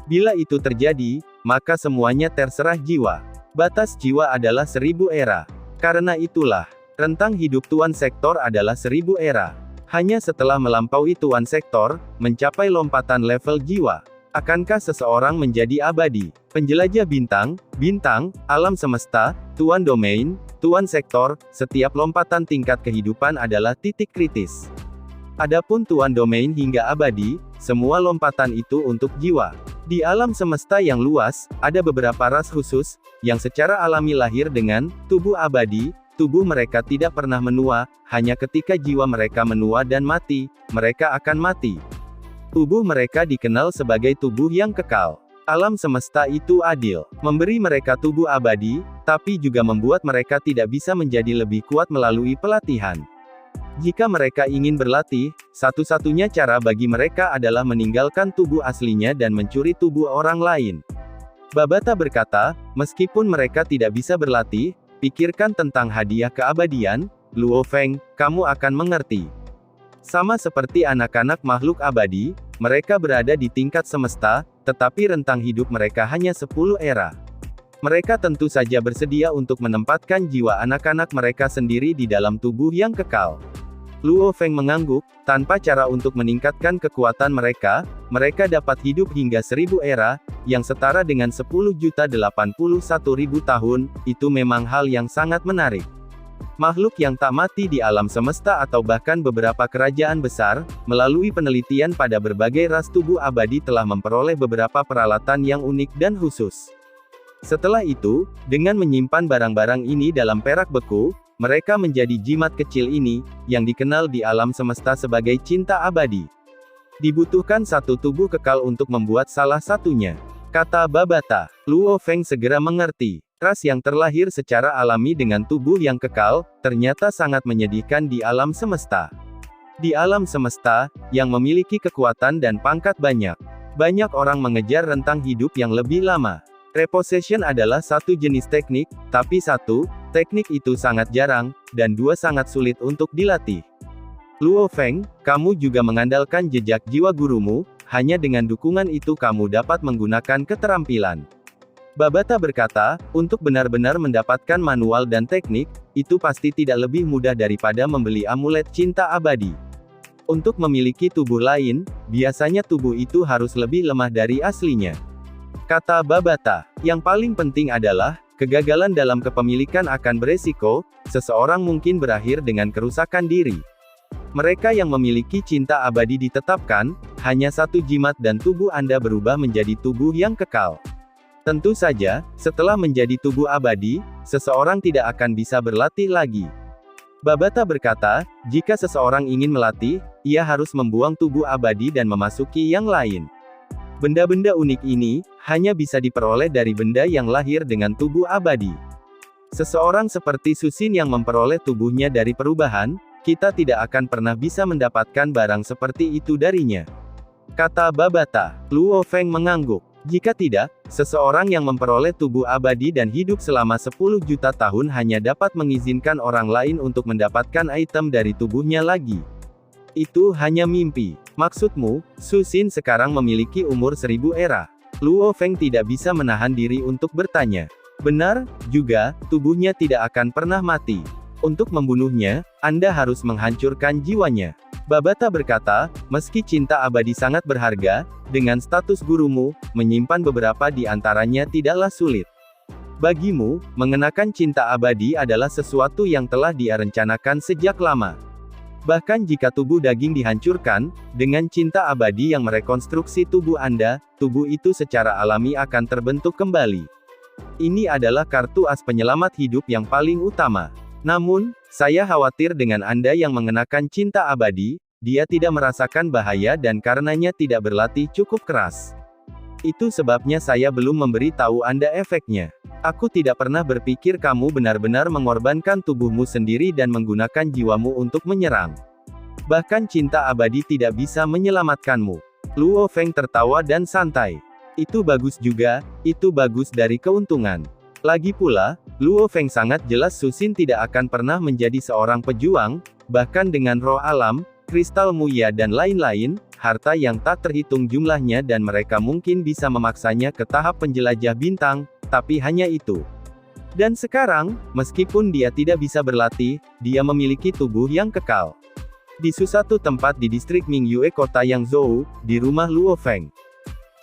Bila itu terjadi, maka semuanya terserah jiwa. Batas jiwa adalah 1000 era. Karena itulah, rentang hidup tuan sektor adalah 1000 era. Hanya setelah melampaui tuan sektor, mencapai lompatan level jiwa. Akankah seseorang menjadi abadi? Penjelajah bintang, alam semesta, tuan domain, tuan sektor, setiap lompatan tingkat kehidupan adalah titik kritis. Adapun tuan domain hingga abadi, semua lompatan itu untuk jiwa. Di alam semesta yang luas, ada beberapa ras khusus, yang secara alami lahir dengan tubuh abadi. Tubuh mereka tidak pernah menua, hanya ketika jiwa mereka menua dan mati, mereka akan mati. Tubuh mereka dikenal sebagai tubuh yang kekal. Alam semesta itu adil, memberi mereka tubuh abadi, tapi juga membuat mereka tidak bisa menjadi lebih kuat melalui pelatihan. Jika mereka ingin berlatih, satu-satunya cara bagi mereka adalah meninggalkan tubuh aslinya dan mencuri tubuh orang lain. Babata berkata, meskipun mereka tidak bisa berlatih, pikirkan tentang hadiah keabadian, Luo Feng, kamu akan mengerti. Sama seperti anak-anak makhluk abadi, mereka berada di tingkat semesta, tetapi rentang hidup mereka hanya 10 era. Mereka tentu saja bersedia untuk menempatkan jiwa anak-anak mereka sendiri di dalam tubuh yang kekal. Luo Feng mengangguk, tanpa cara untuk meningkatkan kekuatan mereka, mereka dapat hidup hingga 1000 era, yang setara dengan 10.081.000 tahun, itu memang hal yang sangat menarik. Makhluk yang tak mati di alam semesta atau bahkan beberapa kerajaan besar, melalui penelitian pada berbagai ras tubuh abadi telah memperoleh beberapa peralatan yang unik dan khusus. Setelah itu, dengan menyimpan barang-barang ini dalam perak beku, mereka menjadi jimat kecil ini, yang dikenal di alam semesta sebagai cinta abadi. Dibutuhkan satu tubuh kekal untuk membuat salah satunya, kata Babata. Luo Feng segera mengerti. Ras yang terlahir secara alami dengan tubuh yang kekal, ternyata sangat menyedihkan di alam semesta. Di alam semesta, yang memiliki kekuatan dan pangkat banyak orang mengejar rentang hidup yang lebih lama. Repossession adalah satu jenis teknik, tapi teknik itu sangat jarang, dan sangat sulit untuk dilatih. Luo Feng, kamu juga mengandalkan jejak jiwa gurumu, hanya dengan dukungan itu kamu dapat menggunakan keterampilan. Babata berkata, untuk benar-benar mendapatkan manual dan teknik, itu pasti tidak lebih mudah daripada membeli amulet cinta abadi. Untuk memiliki tubuh lain, biasanya tubuh itu harus lebih lemah dari aslinya. Kata Babata, yang paling penting adalah, kegagalan dalam kepemilikan akan beresiko, seseorang mungkin berakhir dengan kerusakan diri. Mereka yang memiliki cinta abadi ditetapkan, hanya satu jimat dan tubuh Anda berubah menjadi tubuh yang kekal. Tentu saja, setelah menjadi tubuh abadi, seseorang tidak akan bisa berlatih lagi. Babata berkata, jika seseorang ingin melatih, ia harus membuang tubuh abadi dan memasuki yang lain. Benda-benda unik ini, hanya bisa diperoleh dari benda yang lahir dengan tubuh abadi. Seseorang seperti Susin yang memperoleh tubuhnya dari perubahan, kita tidak akan pernah bisa mendapatkan barang seperti itu darinya. Kata Babata. Luo Feng mengangguk. Jika tidak, seseorang yang memperoleh tubuh abadi dan hidup selama 10 juta tahun hanya dapat mengizinkan orang lain untuk mendapatkan item dari tubuhnya lagi. Itu hanya mimpi. Maksudmu, Susin sekarang memiliki umur 1000 era. Luo Feng tidak bisa menahan diri untuk bertanya. Benar, juga, tubuhnya tidak akan pernah mati. Untuk membunuhnya, Anda harus menghancurkan jiwanya. Babata berkata, meski cinta abadi sangat berharga, dengan status gurumu, menyimpan beberapa di antaranya tidaklah sulit. Bagimu, mengenakan cinta abadi adalah sesuatu yang telah dia rencanakan sejak lama. Bahkan jika tubuh daging dihancurkan, dengan cinta abadi yang merekonstruksi tubuh Anda, tubuh itu secara alami akan terbentuk kembali. Ini adalah kartu as penyelamat hidup yang paling utama. Namun, saya khawatir dengan Anda yang mengenakan cinta abadi, dia tidak merasakan bahaya dan karenanya tidak berlatih cukup keras. Itu sebabnya saya belum memberi tahu Anda efeknya. Aku tidak pernah berpikir kamu benar-benar mengorbankan tubuhmu sendiri dan menggunakan jiwamu untuk menyerang. Bahkan cinta abadi tidak bisa menyelamatkanmu. Luo Feng tertawa dan santai. Itu bagus juga, itu bagus dari keuntungan. Lagi pula, Luo Feng sangat jelas Su Xin tidak akan pernah menjadi seorang pejuang, bahkan dengan roh alam, kristal muya dan lain-lain, harta yang tak terhitung jumlahnya dan mereka mungkin bisa memaksanya ke tahap penjelajah bintang, tapi hanya itu. Dan sekarang, meskipun dia tidak bisa berlatih, dia memiliki tubuh yang kekal. Di suatu tempat di distrik Mingyue kota Yangzhou, di rumah Luo Feng.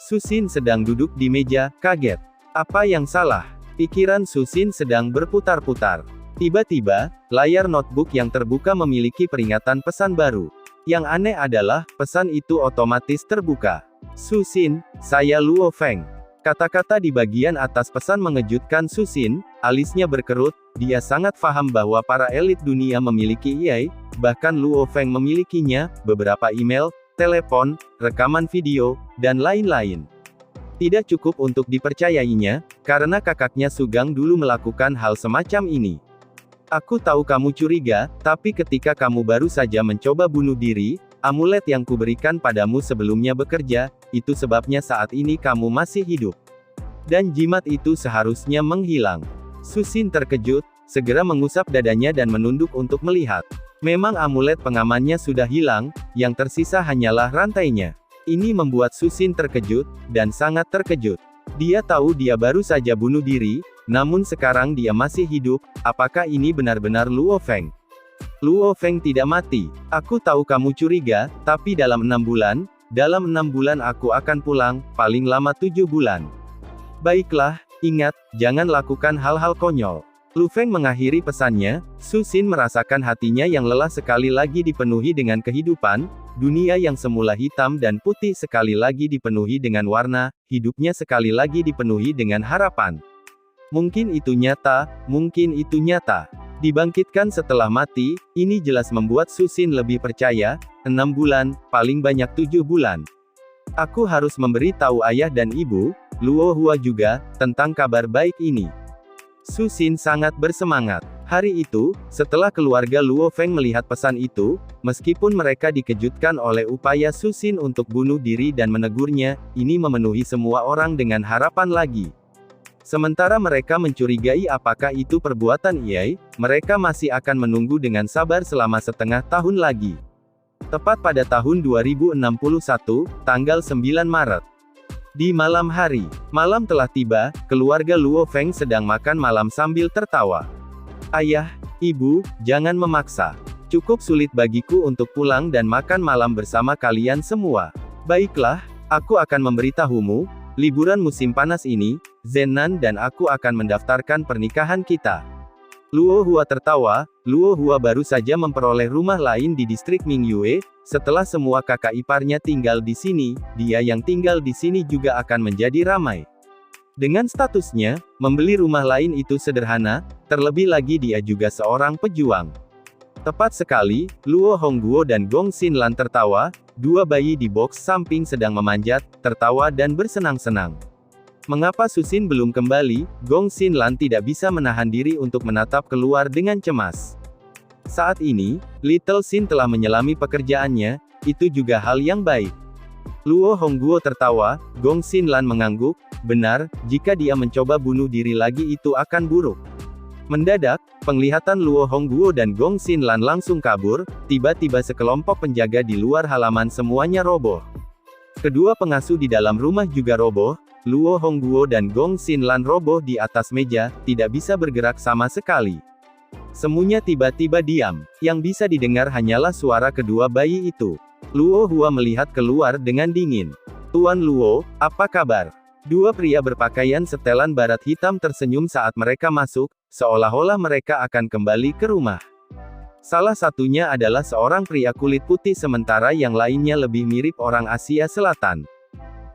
Su Xin sedang duduk di meja, kaget. Apa yang salah? Pikiran Su Xin sedang berputar-putar. Tiba-tiba, layar notebook yang terbuka memiliki peringatan pesan baru. Yang aneh adalah, pesan itu otomatis terbuka. Su Xin, saya Luo Feng. Kata-kata di bagian atas pesan mengejutkan Su Xin, alisnya berkerut, dia sangat paham bahwa para elit dunia memiliki AI, bahkan Luo Feng memilikinya, beberapa email, telepon, rekaman video, dan lain-lain. Tidak cukup untuk dipercayainya, karena kakaknya Sugang dulu melakukan hal semacam ini. Aku tahu kamu curiga, tapi ketika kamu baru saja mencoba bunuh diri, amulet yang kuberikan padamu sebelumnya bekerja, itu sebabnya saat ini kamu masih hidup. Dan jimat itu seharusnya menghilang. Su Xin terkejut, segera mengusap dadanya dan menunduk untuk melihat. Memang amulet pengamannya sudah hilang, yang tersisa hanyalah rantainya. Ini membuat Su Xin terkejut, dan sangat terkejut. Dia tahu dia baru saja bunuh diri, namun sekarang dia masih hidup. Apakah ini benar-benar Luo Feng? Luo Feng tidak mati. Aku tahu kamu curiga, tapi dalam 6 bulan aku akan pulang, paling lama 7 bulan. Baiklah, ingat, jangan lakukan hal-hal konyol. Lu Feng mengakhiri pesannya. Su Xin merasakan hatinya yang lelah sekali lagi dipenuhi dengan kehidupan, dunia yang semula hitam dan putih sekali lagi dipenuhi dengan warna, hidupnya sekali lagi dipenuhi dengan harapan. Mungkin itu nyata, mungkin itu nyata. Dibangkitkan setelah mati, ini jelas membuat Su Xin lebih percaya, 6 bulan, paling banyak 7 bulan. Aku harus memberi tahu ayah dan ibu, Luo Hua juga, tentang kabar baik ini. Su Xin sangat bersemangat. Hari itu, setelah keluarga Luo Feng melihat pesan itu, meskipun mereka dikejutkan oleh upaya Su Xin untuk bunuh diri dan menegurnya, ini memenuhi semua orang dengan harapan lagi. Sementara mereka mencurigai apakah itu perbuatan AI, mereka masih akan menunggu dengan sabar selama setengah tahun lagi. Tepat pada tahun 2061, tanggal 9 Maret. Di malam hari, malam telah tiba, keluarga Luo Feng sedang makan malam sambil tertawa. Ayah, ibu, jangan memaksa. Cukup sulit bagiku untuk pulang dan makan malam bersama kalian semua. Baiklah, aku akan memberitahumu, liburan musim panas ini, Zenan dan aku akan mendaftarkan pernikahan kita. Luo Hua tertawa. Luo Hua baru saja memperoleh rumah lain di distrik Mingyue. Setelah semua kakak iparnya tinggal di sini, dia yang tinggal di sini juga akan menjadi ramai. Dengan statusnya, membeli rumah lain itu sederhana, terlebih lagi dia juga seorang pejuang. Tepat sekali, Luo Hongguo dan Gong Xinlan tertawa, dua bayi di box samping sedang memanjat, tertawa dan bersenang-senang. Mengapa Su Xin belum kembali? Gong Xinlan tidak bisa menahan diri untuk menatap keluar dengan cemas. Saat ini, Little Xin telah menyelami pekerjaannya, itu juga hal yang baik. Luo Hongguo tertawa, Gong Xinlan mengangguk, benar, jika dia mencoba bunuh diri lagi itu akan buruk. Mendadak, penglihatan Luo Hongguo dan Gong Xinlan langsung kabur, tiba-tiba sekelompok penjaga di luar halaman semuanya roboh. Kedua pengasuh di dalam rumah juga roboh, Luo Hongguo dan Gong Xinlan roboh di atas meja, tidak bisa bergerak sama sekali. Semuanya tiba-tiba diam. Yang bisa didengar hanyalah suara kedua bayi itu. Luo Hua melihat keluar dengan dingin. "Tuan Luo, apa kabar?" Dua pria berpakaian setelan barat hitam tersenyum saat mereka masuk, seolah-olah mereka akan kembali ke rumah. Salah satunya adalah seorang pria kulit putih sementara yang lainnya lebih mirip orang Asia Selatan.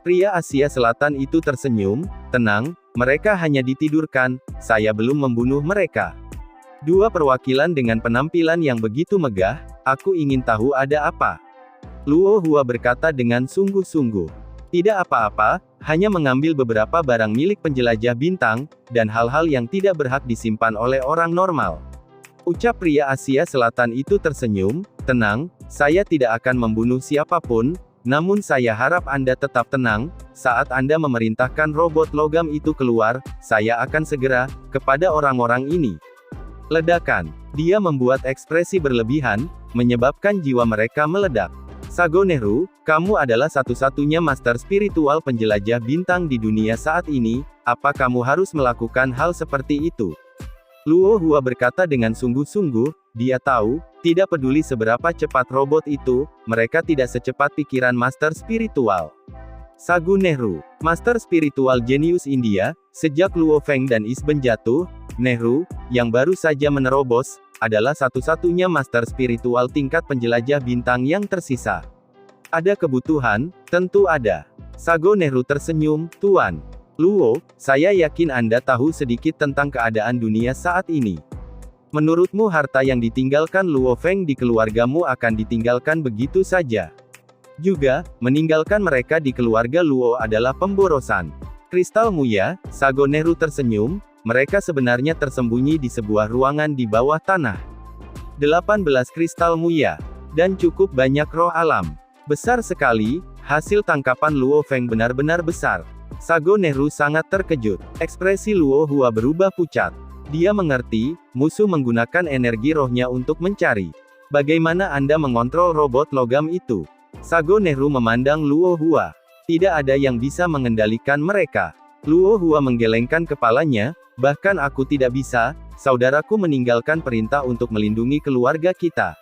Pria Asia Selatan itu tersenyum, "Tenang, mereka hanya ditidurkan, saya belum membunuh mereka." Dua perwakilan dengan penampilan yang begitu megah, "Aku ingin tahu ada apa?" Luo Hua berkata dengan sungguh-sungguh. "Tidak apa-apa, hanya mengambil beberapa barang milik penjelajah bintang, dan hal-hal yang tidak berhak disimpan oleh orang normal." Ucap pria Asia Selatan itu tersenyum, "Tenang, saya tidak akan membunuh siapapun, namun saya harap Anda tetap tenang, saat Anda memerintahkan robot logam itu keluar, saya akan segera, kepada orang-orang ini." Ledakan. Dia membuat ekspresi berlebihan, menyebabkan jiwa mereka meledak. "Sago Nehru, kamu adalah satu-satunya master spiritual penjelajah bintang di dunia saat ini, apa kamu harus melakukan hal seperti itu?" Luo Hua berkata dengan sungguh-sungguh, dia tahu, tidak peduli seberapa cepat robot itu, mereka tidak secepat pikiran master spiritual. Sago Nehru, master spiritual jenius India, sejak Luo Feng dan Isben jatuh, Nehru, yang baru saja menerobos, adalah satu-satunya master spiritual tingkat penjelajah bintang yang tersisa. Ada kebutuhan? Tentu ada. Sago Nehru tersenyum, "Tuan Luo, saya yakin Anda tahu sedikit tentang keadaan dunia saat ini. Menurutmu harta yang ditinggalkan Luo Feng di keluargamu akan ditinggalkan begitu saja? Juga, meninggalkan mereka di keluarga Luo adalah pemborosan. Kristal Muya." Sago Nehru tersenyum, "Mereka sebenarnya tersembunyi di sebuah ruangan di bawah tanah. 18 kristal Muya. Dan cukup banyak roh alam. Besar sekali, hasil tangkapan Luo Feng benar-benar besar." Sago Nehru sangat terkejut. Ekspresi Luo Hua berubah pucat. Dia mengerti, musuh menggunakan energi rohnya untuk mencari. "Bagaimana Anda mengontrol robot logam itu?" Sago Nehru memandang Luo Hua. "Tidak ada yang bisa mengendalikan mereka." Luo Hua menggelengkan kepalanya, "Bahkan aku tidak bisa, saudaraku meninggalkan perintah untuk melindungi keluarga kita.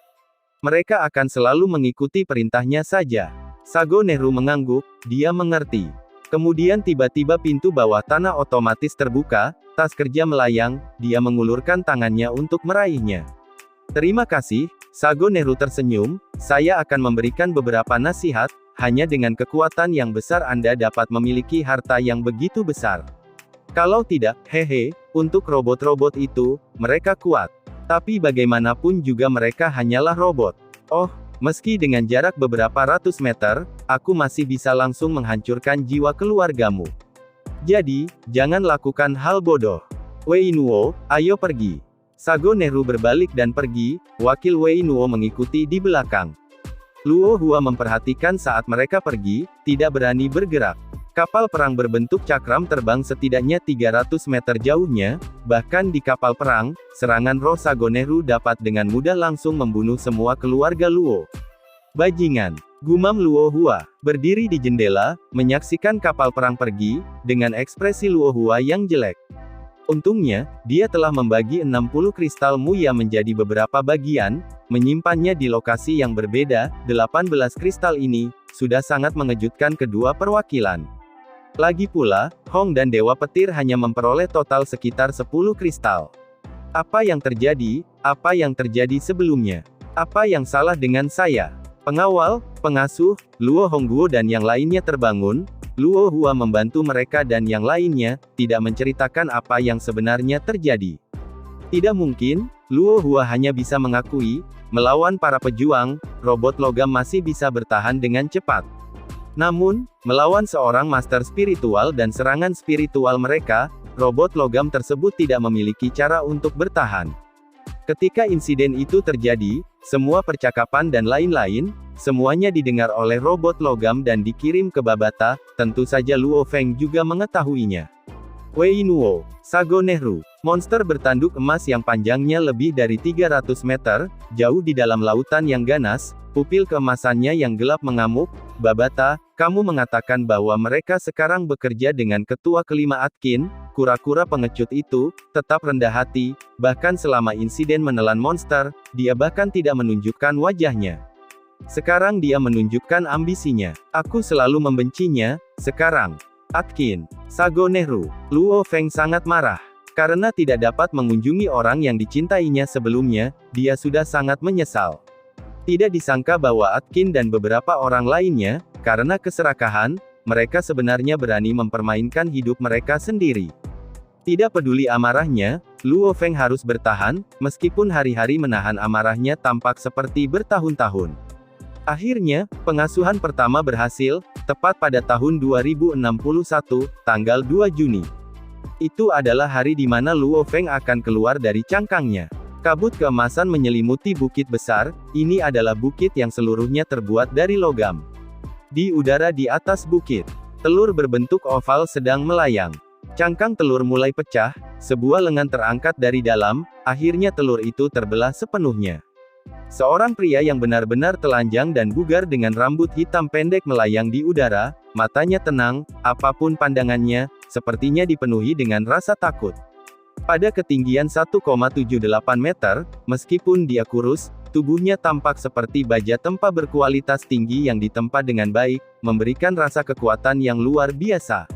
Mereka akan selalu mengikuti perintahnya saja." Sago Nehru mengangguk, dia mengerti. Kemudian tiba-tiba pintu bawah tanah otomatis terbuka, tas kerja melayang, dia mengulurkan tangannya untuk meraihnya. "Terima kasih." Sago Nehru tersenyum, "Saya akan memberikan beberapa nasihat, hanya dengan kekuatan yang besar Anda dapat memiliki harta yang begitu besar. Kalau tidak, hehe, untuk robot-robot itu, mereka kuat. Tapi bagaimanapun juga mereka hanyalah robot. Oh, meski dengan jarak beberapa ratus meter, aku masih bisa langsung menghancurkan jiwa keluargamu. Jadi, jangan lakukan hal bodoh. Wei Nuo, ayo pergi." Sago Nehru berbalik dan pergi, wakil Wei Nuo mengikuti di belakang. Luo Hua memperhatikan saat mereka pergi, tidak berani bergerak. Kapal perang berbentuk cakram terbang setidaknya 300 meter jauhnya, bahkan di kapal perang, serangan roh Sago Nehru dapat dengan mudah langsung membunuh semua keluarga Luo. "Bajingan," gumam Luo Hua, berdiri di jendela, menyaksikan kapal perang pergi, dengan ekspresi Luo Hua yang jelek. Untungnya, dia telah membagi 60 kristal Muya menjadi beberapa bagian, menyimpannya di lokasi yang berbeda. 18 kristal ini, sudah sangat mengejutkan kedua perwakilan. Lagi pula, Hong dan Dewa Petir hanya memperoleh total sekitar 10 kristal. Apa yang terjadi? Apa yang terjadi sebelumnya? Apa yang salah dengan saya? Pengawal, pengasuh, Luo Hongguo dan yang lainnya terbangun. Luo Hua membantu mereka dan yang lainnya, tidak menceritakan apa yang sebenarnya terjadi. Tidak mungkin, Luo Hua hanya bisa mengakui, melawan para pejuang, robot logam masih bisa bertahan dengan cepat. Namun, melawan seorang master spiritual dan serangan spiritual mereka, robot logam tersebut tidak memiliki cara untuk bertahan. Ketika insiden itu terjadi, semua percakapan dan lain-lain, semuanya didengar oleh robot logam dan dikirim ke Babata, tentu saja Luo Feng juga mengetahuinya. Wei Nuo, Sago Nehru, Monster bertanduk emas yang panjangnya lebih dari 300 meter, jauh di dalam lautan yang ganas, pupil keemasannya yang gelap mengamuk. Babata, kamu mengatakan bahwa mereka sekarang bekerja dengan ketua kelima Atkin, kura-kura pengecut itu, tetap rendah hati, bahkan selama insiden menelan monster, dia bahkan tidak menunjukkan wajahnya. Sekarang dia menunjukkan ambisinya. Aku selalu membencinya, sekarang. Atkin. Sago Nehru. Luo Feng sangat marah. Karena tidak dapat mengunjungi orang yang dicintainya sebelumnya, dia sudah sangat menyesal. Tidak disangka bahwa Atkin dan beberapa orang lainnya, karena keserakahan, mereka sebenarnya berani mempermainkan hidup mereka sendiri. Tidak peduli amarahnya, Luo Feng harus bertahan, meskipun hari-hari menahan amarahnya tampak seperti bertahun-tahun. Akhirnya, pengasuhan pertama berhasil, tepat pada tahun 2061, tanggal 2 Juni. Itu adalah hari di mana Luo Feng akan keluar dari cangkangnya. Kabut keemasan menyelimuti bukit besar, ini adalah bukit yang seluruhnya terbuat dari logam. Di udara di atas bukit, telur berbentuk oval sedang melayang. Cangkang telur mulai pecah, sebuah lengan terangkat dari dalam, akhirnya telur itu terbelah sepenuhnya. Seorang pria yang benar-benar telanjang dan bugar dengan rambut hitam pendek melayang di udara, matanya tenang, apapun pandangannya, sepertinya dipenuhi dengan rasa takut. Pada ketinggian 1,78 meter, meskipun dia kurus, tubuhnya tampak seperti baja tempa berkualitas tinggi yang ditempa dengan baik, memberikan rasa kekuatan yang luar biasa.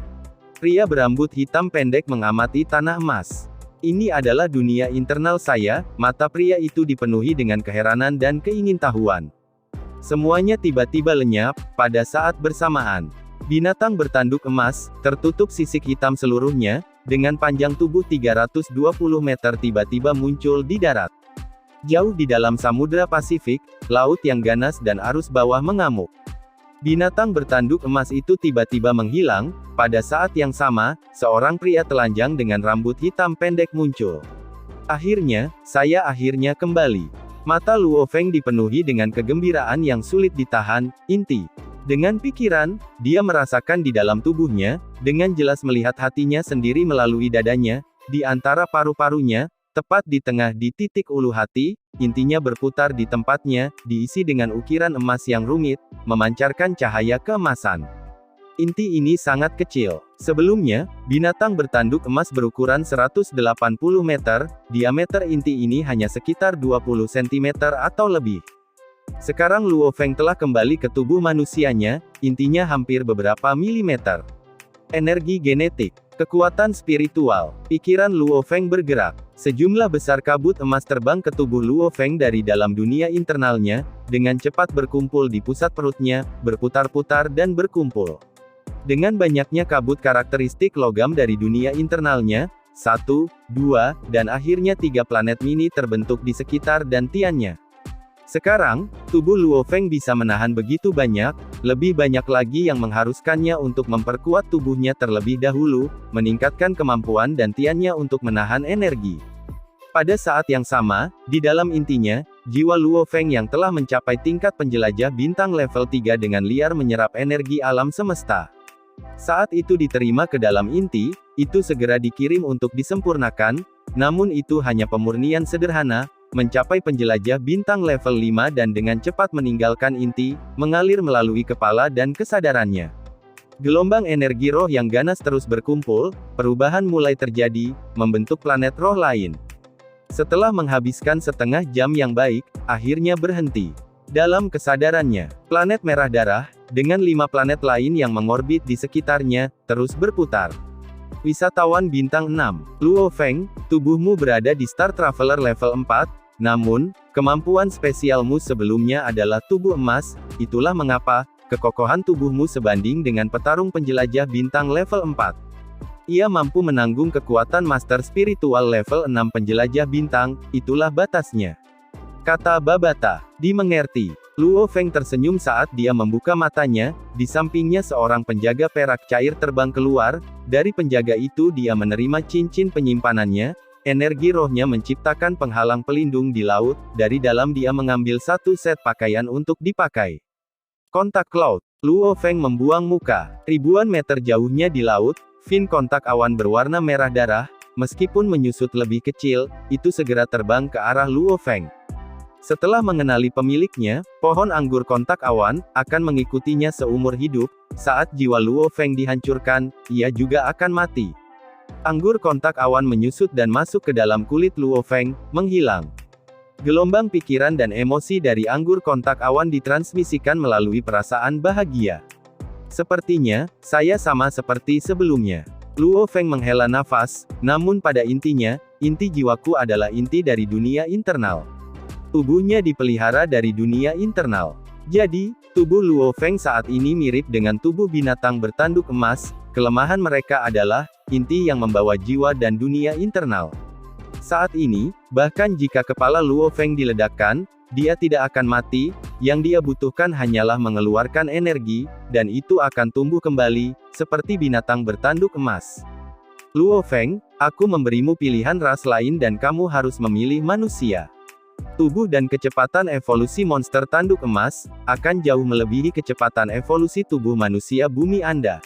Pria berambut hitam pendek mengamati tanah emas. Ini adalah dunia internal saya, mata pria itu dipenuhi dengan keheranan dan keingintahuan. Semuanya tiba-tiba lenyap, pada saat bersamaan. Binatang bertanduk emas, tertutup sisik hitam seluruhnya, dengan panjang tubuh 320 meter tiba-tiba muncul di darat. Jauh di dalam Samudra Pasifik, laut yang ganas dan arus bawah mengamuk. Binatang bertanduk emas itu tiba-tiba menghilang, pada saat yang sama, seorang pria telanjang dengan rambut hitam pendek muncul. Akhirnya, saya akhirnya kembali. Mata Luo Feng dipenuhi dengan kegembiraan yang sulit ditahan, inti. Dengan pikiran, dia merasakan di dalam tubuhnya, dengan jelas melihat hatinya sendiri melalui dadanya, di antara paru-parunya, tepat di tengah di titik ulu hati, intinya berputar di tempatnya, diisi dengan ukiran emas yang rumit, memancarkan cahaya keemasan. Inti ini sangat kecil. Sebelumnya, binatang bertanduk emas berukuran 180 meter, diameter inti ini hanya sekitar 20 cm atau lebih. Sekarang Luo Feng telah kembali ke tubuh manusianya, intinya hampir beberapa milimeter. Energi genetik, kekuatan spiritual, pikiran Luo Feng bergerak. Sejumlah besar kabut emas terbang ke tubuh Luo Feng dari dalam dunia internalnya, dengan cepat berkumpul di pusat perutnya, berputar-putar dan berkumpul. Dengan banyaknya kabut karakteristik logam dari dunia internalnya, 1, 2, dan akhirnya 3 planet mini terbentuk di sekitar dantiannya. Sekarang, tubuh Luo Feng bisa menahan begitu banyak, lebih banyak lagi yang mengharuskannya untuk memperkuat tubuhnya terlebih dahulu, meningkatkan kemampuan dantiannya untuk menahan energi. Pada saat yang sama, di dalam intinya, jiwa Luo Feng yang telah mencapai tingkat penjelajah bintang level 3 dengan liar menyerap energi alam semesta. Saat itu diterima ke dalam inti, itu segera dikirim untuk disempurnakan, namun itu hanya pemurnian sederhana, mencapai penjelajah bintang level 5 dan dengan cepat meninggalkan inti, mengalir melalui kepala dan kesadarannya. Gelombang energi roh yang ganas terus berkumpul, perubahan mulai terjadi, membentuk planet roh lain. Setelah menghabiskan setengah jam yang baik, akhirnya berhenti. Dalam kesadarannya, planet merah darah, dengan 5 planet lain yang mengorbit di sekitarnya, terus berputar. Wisatawan bintang 6, Luo Feng, tubuhmu berada di Star Traveler level 4, namun, kemampuan spesialmu sebelumnya adalah tubuh emas, itulah mengapa, kekokohan tubuhmu sebanding dengan petarung penjelajah bintang level 4. Ia mampu menanggung kekuatan master spiritual level 6 penjelajah bintang, itulah batasnya. Kata Babata. Dimengerti. Luo Feng tersenyum saat dia membuka matanya, di sampingnya seorang penjaga perak cair terbang keluar, dari penjaga itu dia menerima cincin penyimpanannya, energi rohnya menciptakan penghalang pelindung di laut, dari dalam dia mengambil satu set pakaian untuk dipakai. Kontak Cloud. Luo Feng membuang muka. Ribuan meter jauhnya di laut, fin kontak awan berwarna merah darah, meskipun menyusut lebih kecil, itu segera terbang ke arah Luo Feng. Setelah mengenali pemiliknya, pohon anggur kontak awan akan mengikutinya seumur hidup. Saat jiwa Luo Feng dihancurkan, ia juga akan mati. Anggur kontak awan menyusut dan masuk ke dalam kulit Luo Feng, menghilang. Gelombang pikiran dan emosi dari anggur kontak awan ditransmisikan melalui perasaan bahagia. Sepertinya, saya sama seperti sebelumnya. Luo Feng menghela nafas, namun pada intinya, inti jiwaku adalah inti dari dunia internal. Tubuhnya dipelihara dari dunia internal. Jadi, tubuh Luo Feng saat ini mirip dengan tubuh binatang bertanduk emas. Kelemahan mereka adalah inti yang membawa jiwa dan dunia internal. Saat ini, bahkan jika kepala Luo Feng diledakkan, dia tidak akan mati. Yang dia butuhkan hanyalah mengeluarkan energi, dan itu akan tumbuh kembali, seperti binatang bertanduk emas. Luo Feng, aku memberimu pilihan ras lain dan kamu harus memilih manusia. Tubuh dan kecepatan evolusi monster tanduk emas akan jauh melebihi kecepatan evolusi tubuh manusia bumi Anda.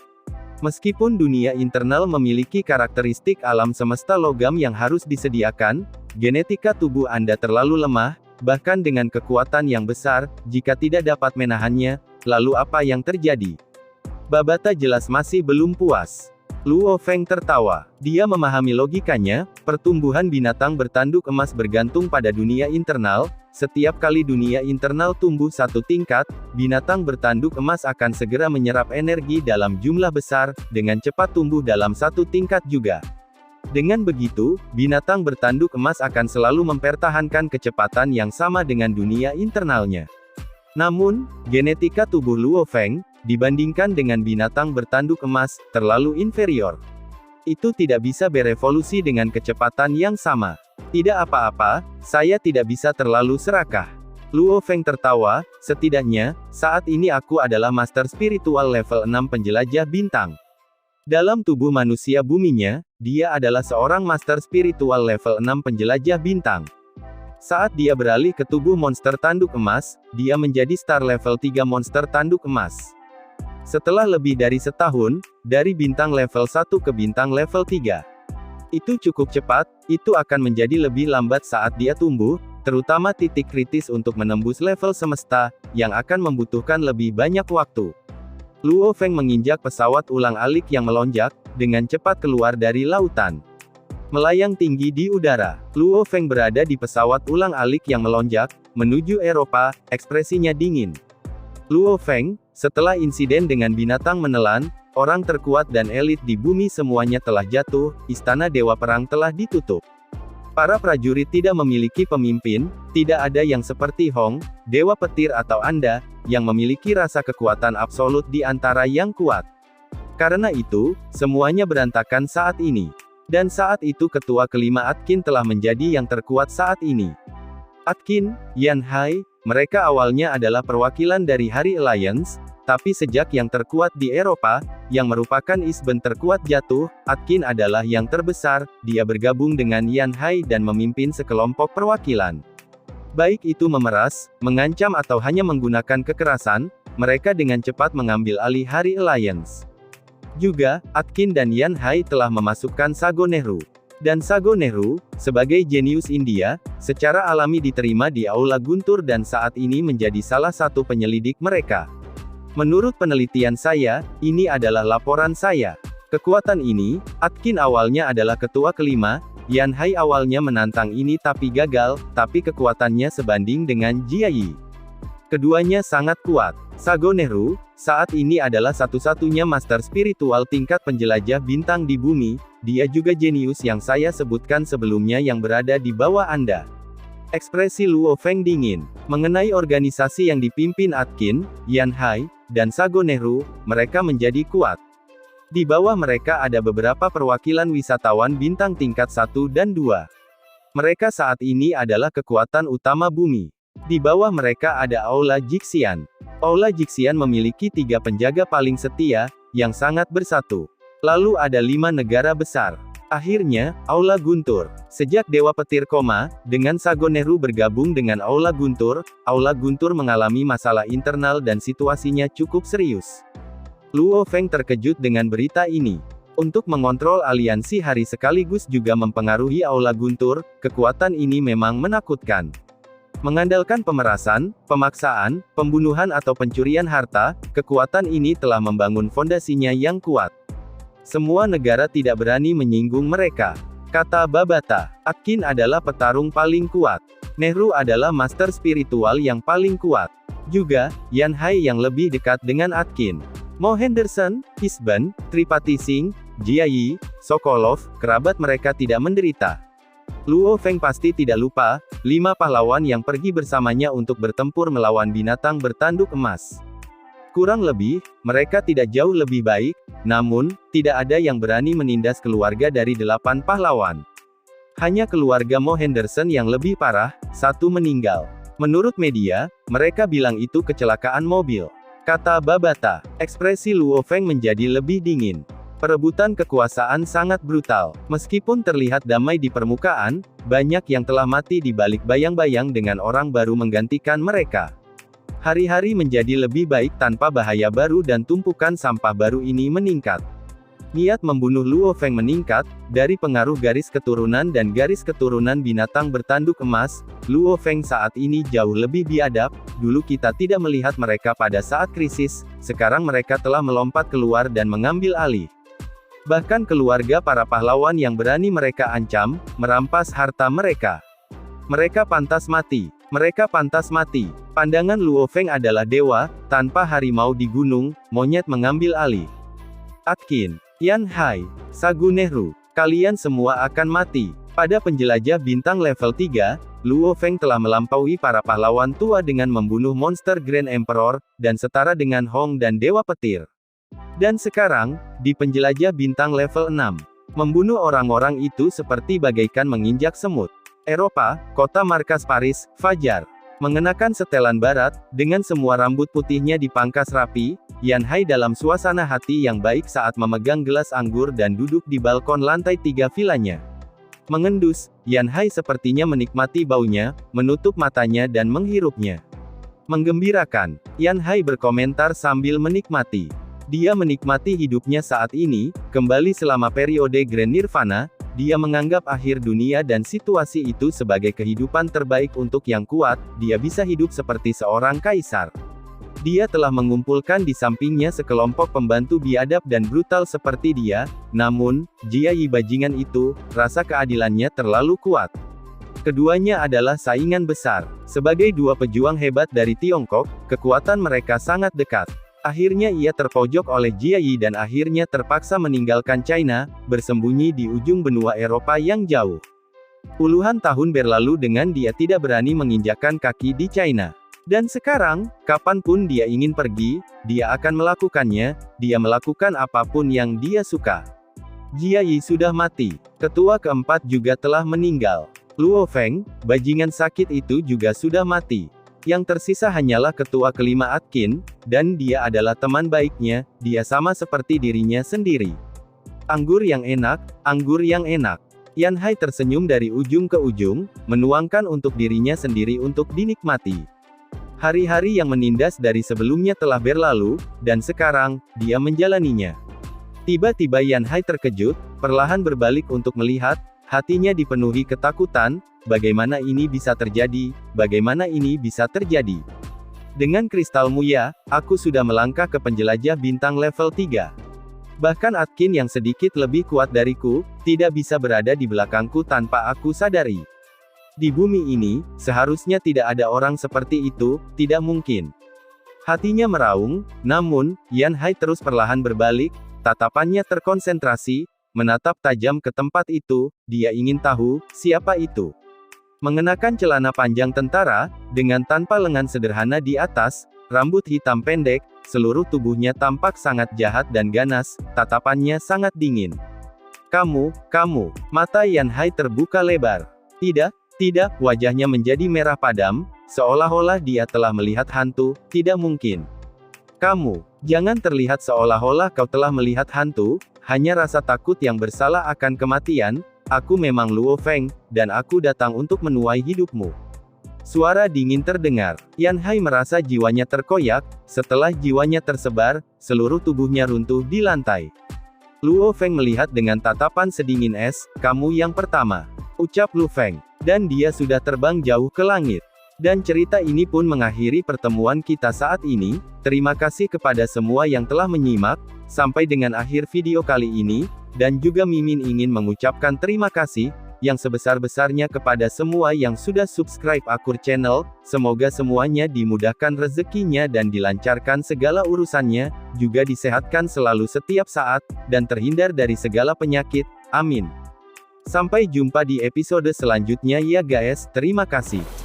Meskipun dunia internal memiliki karakteristik alam semesta logam yang harus disediakan, genetika tubuh Anda terlalu lemah, bahkan dengan kekuatan yang besar, jika tidak dapat menahannya, lalu apa yang terjadi? Babata jelas masih belum puas. Luo Feng tertawa. Dia memahami logikanya, pertumbuhan binatang bertanduk emas bergantung pada dunia internal. Setiap kali dunia internal tumbuh satu tingkat, binatang bertanduk emas akan segera menyerap energi dalam jumlah besar, dengan cepat tumbuh dalam satu tingkat juga. Dengan begitu, binatang bertanduk emas akan selalu mempertahankan kecepatan yang sama dengan dunia internalnya. Namun, genetika tubuh Luo Feng, dibandingkan dengan binatang bertanduk emas, terlalu inferior. Itu tidak bisa berevolusi dengan kecepatan yang sama. Tidak apa-apa, saya tidak bisa terlalu serakah. Luo Feng tertawa, setidaknya, saat ini aku adalah master spiritual level 6 penjelajah bintang. Dalam tubuh manusia buminya, dia adalah seorang master spiritual level 6 penjelajah bintang. Saat dia beralih ke tubuh monster tanduk emas, dia menjadi star level 3 monster tanduk emas. Setelah lebih dari setahun, dari bintang level 1 ke bintang level 3. Itu cukup cepat, itu akan menjadi lebih lambat saat dia tumbuh, terutama titik kritis untuk menembus level semesta, yang akan membutuhkan lebih banyak waktu. Luo Feng menginjak pesawat ulang-alik yang melonjak, dengan cepat keluar dari lautan. Melayang tinggi di udara, Luo Feng berada di pesawat ulang-alik yang melonjak, menuju Eropa, ekspresinya dingin. Luo Feng, setelah insiden dengan binatang menelan, orang terkuat dan elit di bumi semuanya telah jatuh, istana Dewa Perang telah ditutup. Para prajurit tidak memiliki pemimpin, tidak ada yang seperti Hong, Dewa Petir atau Anda, yang memiliki rasa kekuatan absolut di antara yang kuat. Karena itu, semuanya berantakan saat ini. Dan saat itu ketua kelima Atkin telah menjadi yang terkuat saat ini. Atkin, Yan Hai, mereka awalnya adalah perwakilan dari Hari Alliance, tapi sejak yang terkuat di Eropa, yang merupakan isben terkuat jatuh, Atkin adalah yang terbesar, dia bergabung dengan Yan Hai dan memimpin sekelompok perwakilan. Baik itu memeras, mengancam atau hanya menggunakan kekerasan, mereka dengan cepat mengambil alih Hari Alliance. Juga, Atkin dan Yan Hai telah memasukkan Sago Nehru. Dan Sago Nehru, sebagai jenius India, secara alami diterima di Aula Guntur dan saat ini menjadi salah satu penyelidik mereka. Menurut penelitian saya, ini adalah laporan saya. Kekuatan ini, Atkin awalnya adalah ketua kelima, Yan Hai awalnya menantang ini tapi gagal, tapi kekuatannya sebanding dengan Jia Yi. Keduanya sangat kuat. Sago Nehru, saat ini adalah satu-satunya master spiritual tingkat penjelajah bintang di bumi, dia juga jenius yang saya sebutkan sebelumnya yang berada di bawah Anda. Ekspresi Luo Feng dingin. Mengenai organisasi yang dipimpin Atkin, Yan Hai, dan Sago Nehru, mereka menjadi kuat. Di bawah mereka ada beberapa perwakilan wisatawan bintang tingkat 1 dan 2. Mereka saat ini adalah kekuatan utama bumi. Di bawah mereka ada Aula Jixian. Aula Jixian memiliki 3 penjaga paling setia, yang sangat bersatu. Lalu ada 5 negara besar. Akhirnya, Aula Guntur. Sejak Dewa Petir koma, dengan Sago Nehru bergabung dengan Aula Guntur mengalami masalah internal dan situasinya cukup serius. Luo Feng terkejut dengan berita ini. Untuk mengontrol aliansi hari sekaligus juga mempengaruhi Aula Guntur, kekuatan ini memang menakutkan. Mengandalkan pemerasan, pemaksaan, pembunuhan atau pencurian harta, kekuatan ini telah membangun fondasinya yang kuat. Semua negara tidak berani menyinggung mereka. Kata Babata, Atkin adalah petarung paling kuat. Nehru adalah master spiritual yang paling kuat. Juga, Yan Hai yang lebih dekat dengan Atkin. Mo Henderson, Hisban, Tripati Singh, Jia Yi, Sokolov, kerabat mereka tidak menderita. Luo Feng pasti tidak lupa, 5 pahlawan yang pergi bersamanya untuk bertempur melawan binatang bertanduk emas. Kurang lebih, mereka tidak jauh lebih baik, namun, tidak ada yang berani menindas keluarga dari 8 pahlawan. Hanya keluarga Mo Henderson yang lebih parah, 1 meninggal. Menurut media, mereka bilang itu kecelakaan mobil. Kata Babata, ekspresi Luo Feng menjadi lebih dingin. Perebutan kekuasaan sangat brutal. Meskipun terlihat damai di permukaan, banyak yang telah mati di balik bayang-bayang dengan orang baru menggantikan mereka. Hari-hari menjadi lebih baik tanpa bahaya baru dan tumpukan sampah baru ini meningkat. Niat membunuh Luo Feng meningkat, dari pengaruh garis keturunan dan garis keturunan binatang bertanduk emas, Luo Feng saat ini jauh lebih biadab, dulu kita tidak melihat mereka pada saat krisis, sekarang mereka telah melompat keluar dan mengambil alih. Bahkan keluarga para pahlawan yang berani mereka ancam, merampas harta mereka. Mereka pantas mati. Mereka pantas mati. Pandangan Luo Feng adalah dewa, tanpa harimau di gunung, monyet mengambil alih. Atkin, Yan Hai, Sagu Nehru, kalian semua akan mati. Pada penjelajah bintang level 3, Luo Feng telah melampaui para pahlawan tua dengan membunuh monster Grand Emperor, dan setara dengan Hong dan Dewa Petir. Dan sekarang, di penjelajah bintang level 6, membunuh orang-orang itu seperti bagaikan menginjak semut. Eropa, kota markas Paris, Fajar. Mengenakan setelan barat, dengan semua rambut putihnya dipangkas rapi, Yan Hai dalam suasana hati yang baik saat memegang gelas anggur dan duduk di balkon lantai 3 vilanya. Mengendus, Yan Hai sepertinya menikmati baunya, menutup matanya dan menghirupnya. Menggembirakan, Yan Hai berkomentar sambil menikmati. Dia menikmati hidupnya saat ini, kembali selama periode Grand Nirvana, dia menganggap akhir dunia dan situasi itu sebagai kehidupan terbaik untuk yang kuat, dia bisa hidup seperti seorang kaisar. Dia telah mengumpulkan di sampingnya sekelompok pembantu biadab dan brutal seperti dia, namun, Jia Yi bajingan itu, rasa keadilannya terlalu kuat. Keduanya adalah saingan besar. Sebagai dua pejuang hebat dari Tiongkok, kekuatan mereka sangat dekat. Akhirnya ia terpojok oleh Jia Yi dan akhirnya terpaksa meninggalkan China, bersembunyi di ujung benua Eropa yang jauh. Puluhan tahun berlalu dengan dia tidak berani menginjakkan kaki di China. Dan sekarang, kapanpun dia ingin pergi, dia akan melakukannya, dia melakukan apapun yang dia suka. Jia Yi sudah mati. Ketua keempat juga telah meninggal. Luo Feng, bajingan sakit itu juga sudah mati. Yang tersisa hanyalah ketua kelima Atkin, dan dia adalah teman baiknya, dia sama seperti dirinya sendiri. Anggur yang enak, anggur yang enak. Yan Hai tersenyum dari ujung ke ujung, menuangkan untuk dirinya sendiri untuk dinikmati. Hari-hari yang menindas dari sebelumnya telah berlalu, dan sekarang, dia menjalaninya. Tiba-tiba Yan Hai terkejut, perlahan berbalik untuk melihat, hatinya dipenuhi ketakutan. Bagaimana ini bisa terjadi? Bagaimana ini bisa terjadi? Dengan kristal Muya, aku sudah melangkah ke penjelajah bintang level 3. Bahkan Atkin yang sedikit lebih kuat dariku, tidak bisa berada di belakangku tanpa aku sadari. Di bumi ini, seharusnya tidak ada orang seperti itu, tidak mungkin. Hatinya meraung, namun, Yan Hai terus perlahan berbalik, tatapannya terkonsentrasi, menatap tajam ke tempat itu, dia ingin tahu, siapa itu. Mengenakan celana panjang tentara, dengan tanpa lengan sederhana di atas, rambut hitam pendek, seluruh tubuhnya tampak sangat jahat dan ganas, tatapannya sangat dingin. Kamu, mata Yan Hai terbuka lebar. Tidak, wajahnya menjadi merah padam, seolah-olah dia telah melihat hantu, tidak mungkin. Kamu, jangan terlihat seolah-olah kau telah melihat hantu, hanya rasa takut yang bersalah akan kematian. Aku memang Luo Feng, dan aku datang untuk menuai hidupmu. Suara dingin terdengar. Yan Hai merasa jiwanya terkoyak, setelah jiwanya tersebar, seluruh tubuhnya runtuh di lantai. Luo Feng melihat dengan tatapan sedingin es, "Kamu yang pertama," ucap Lu Feng. Dan dia sudah terbang jauh ke langit. Dan cerita ini pun mengakhiri pertemuan kita saat ini. Terima kasih kepada semua yang telah menyimak, sampai dengan akhir video kali ini, dan juga Mimin ingin mengucapkan terima kasih, yang sebesar-besarnya kepada semua yang sudah subscribe Akur Channel, semoga semuanya dimudahkan rezekinya dan dilancarkan segala urusannya, juga disehatkan selalu setiap saat, dan terhindar dari segala penyakit, amin. Sampai jumpa di episode selanjutnya ya guys, terima kasih.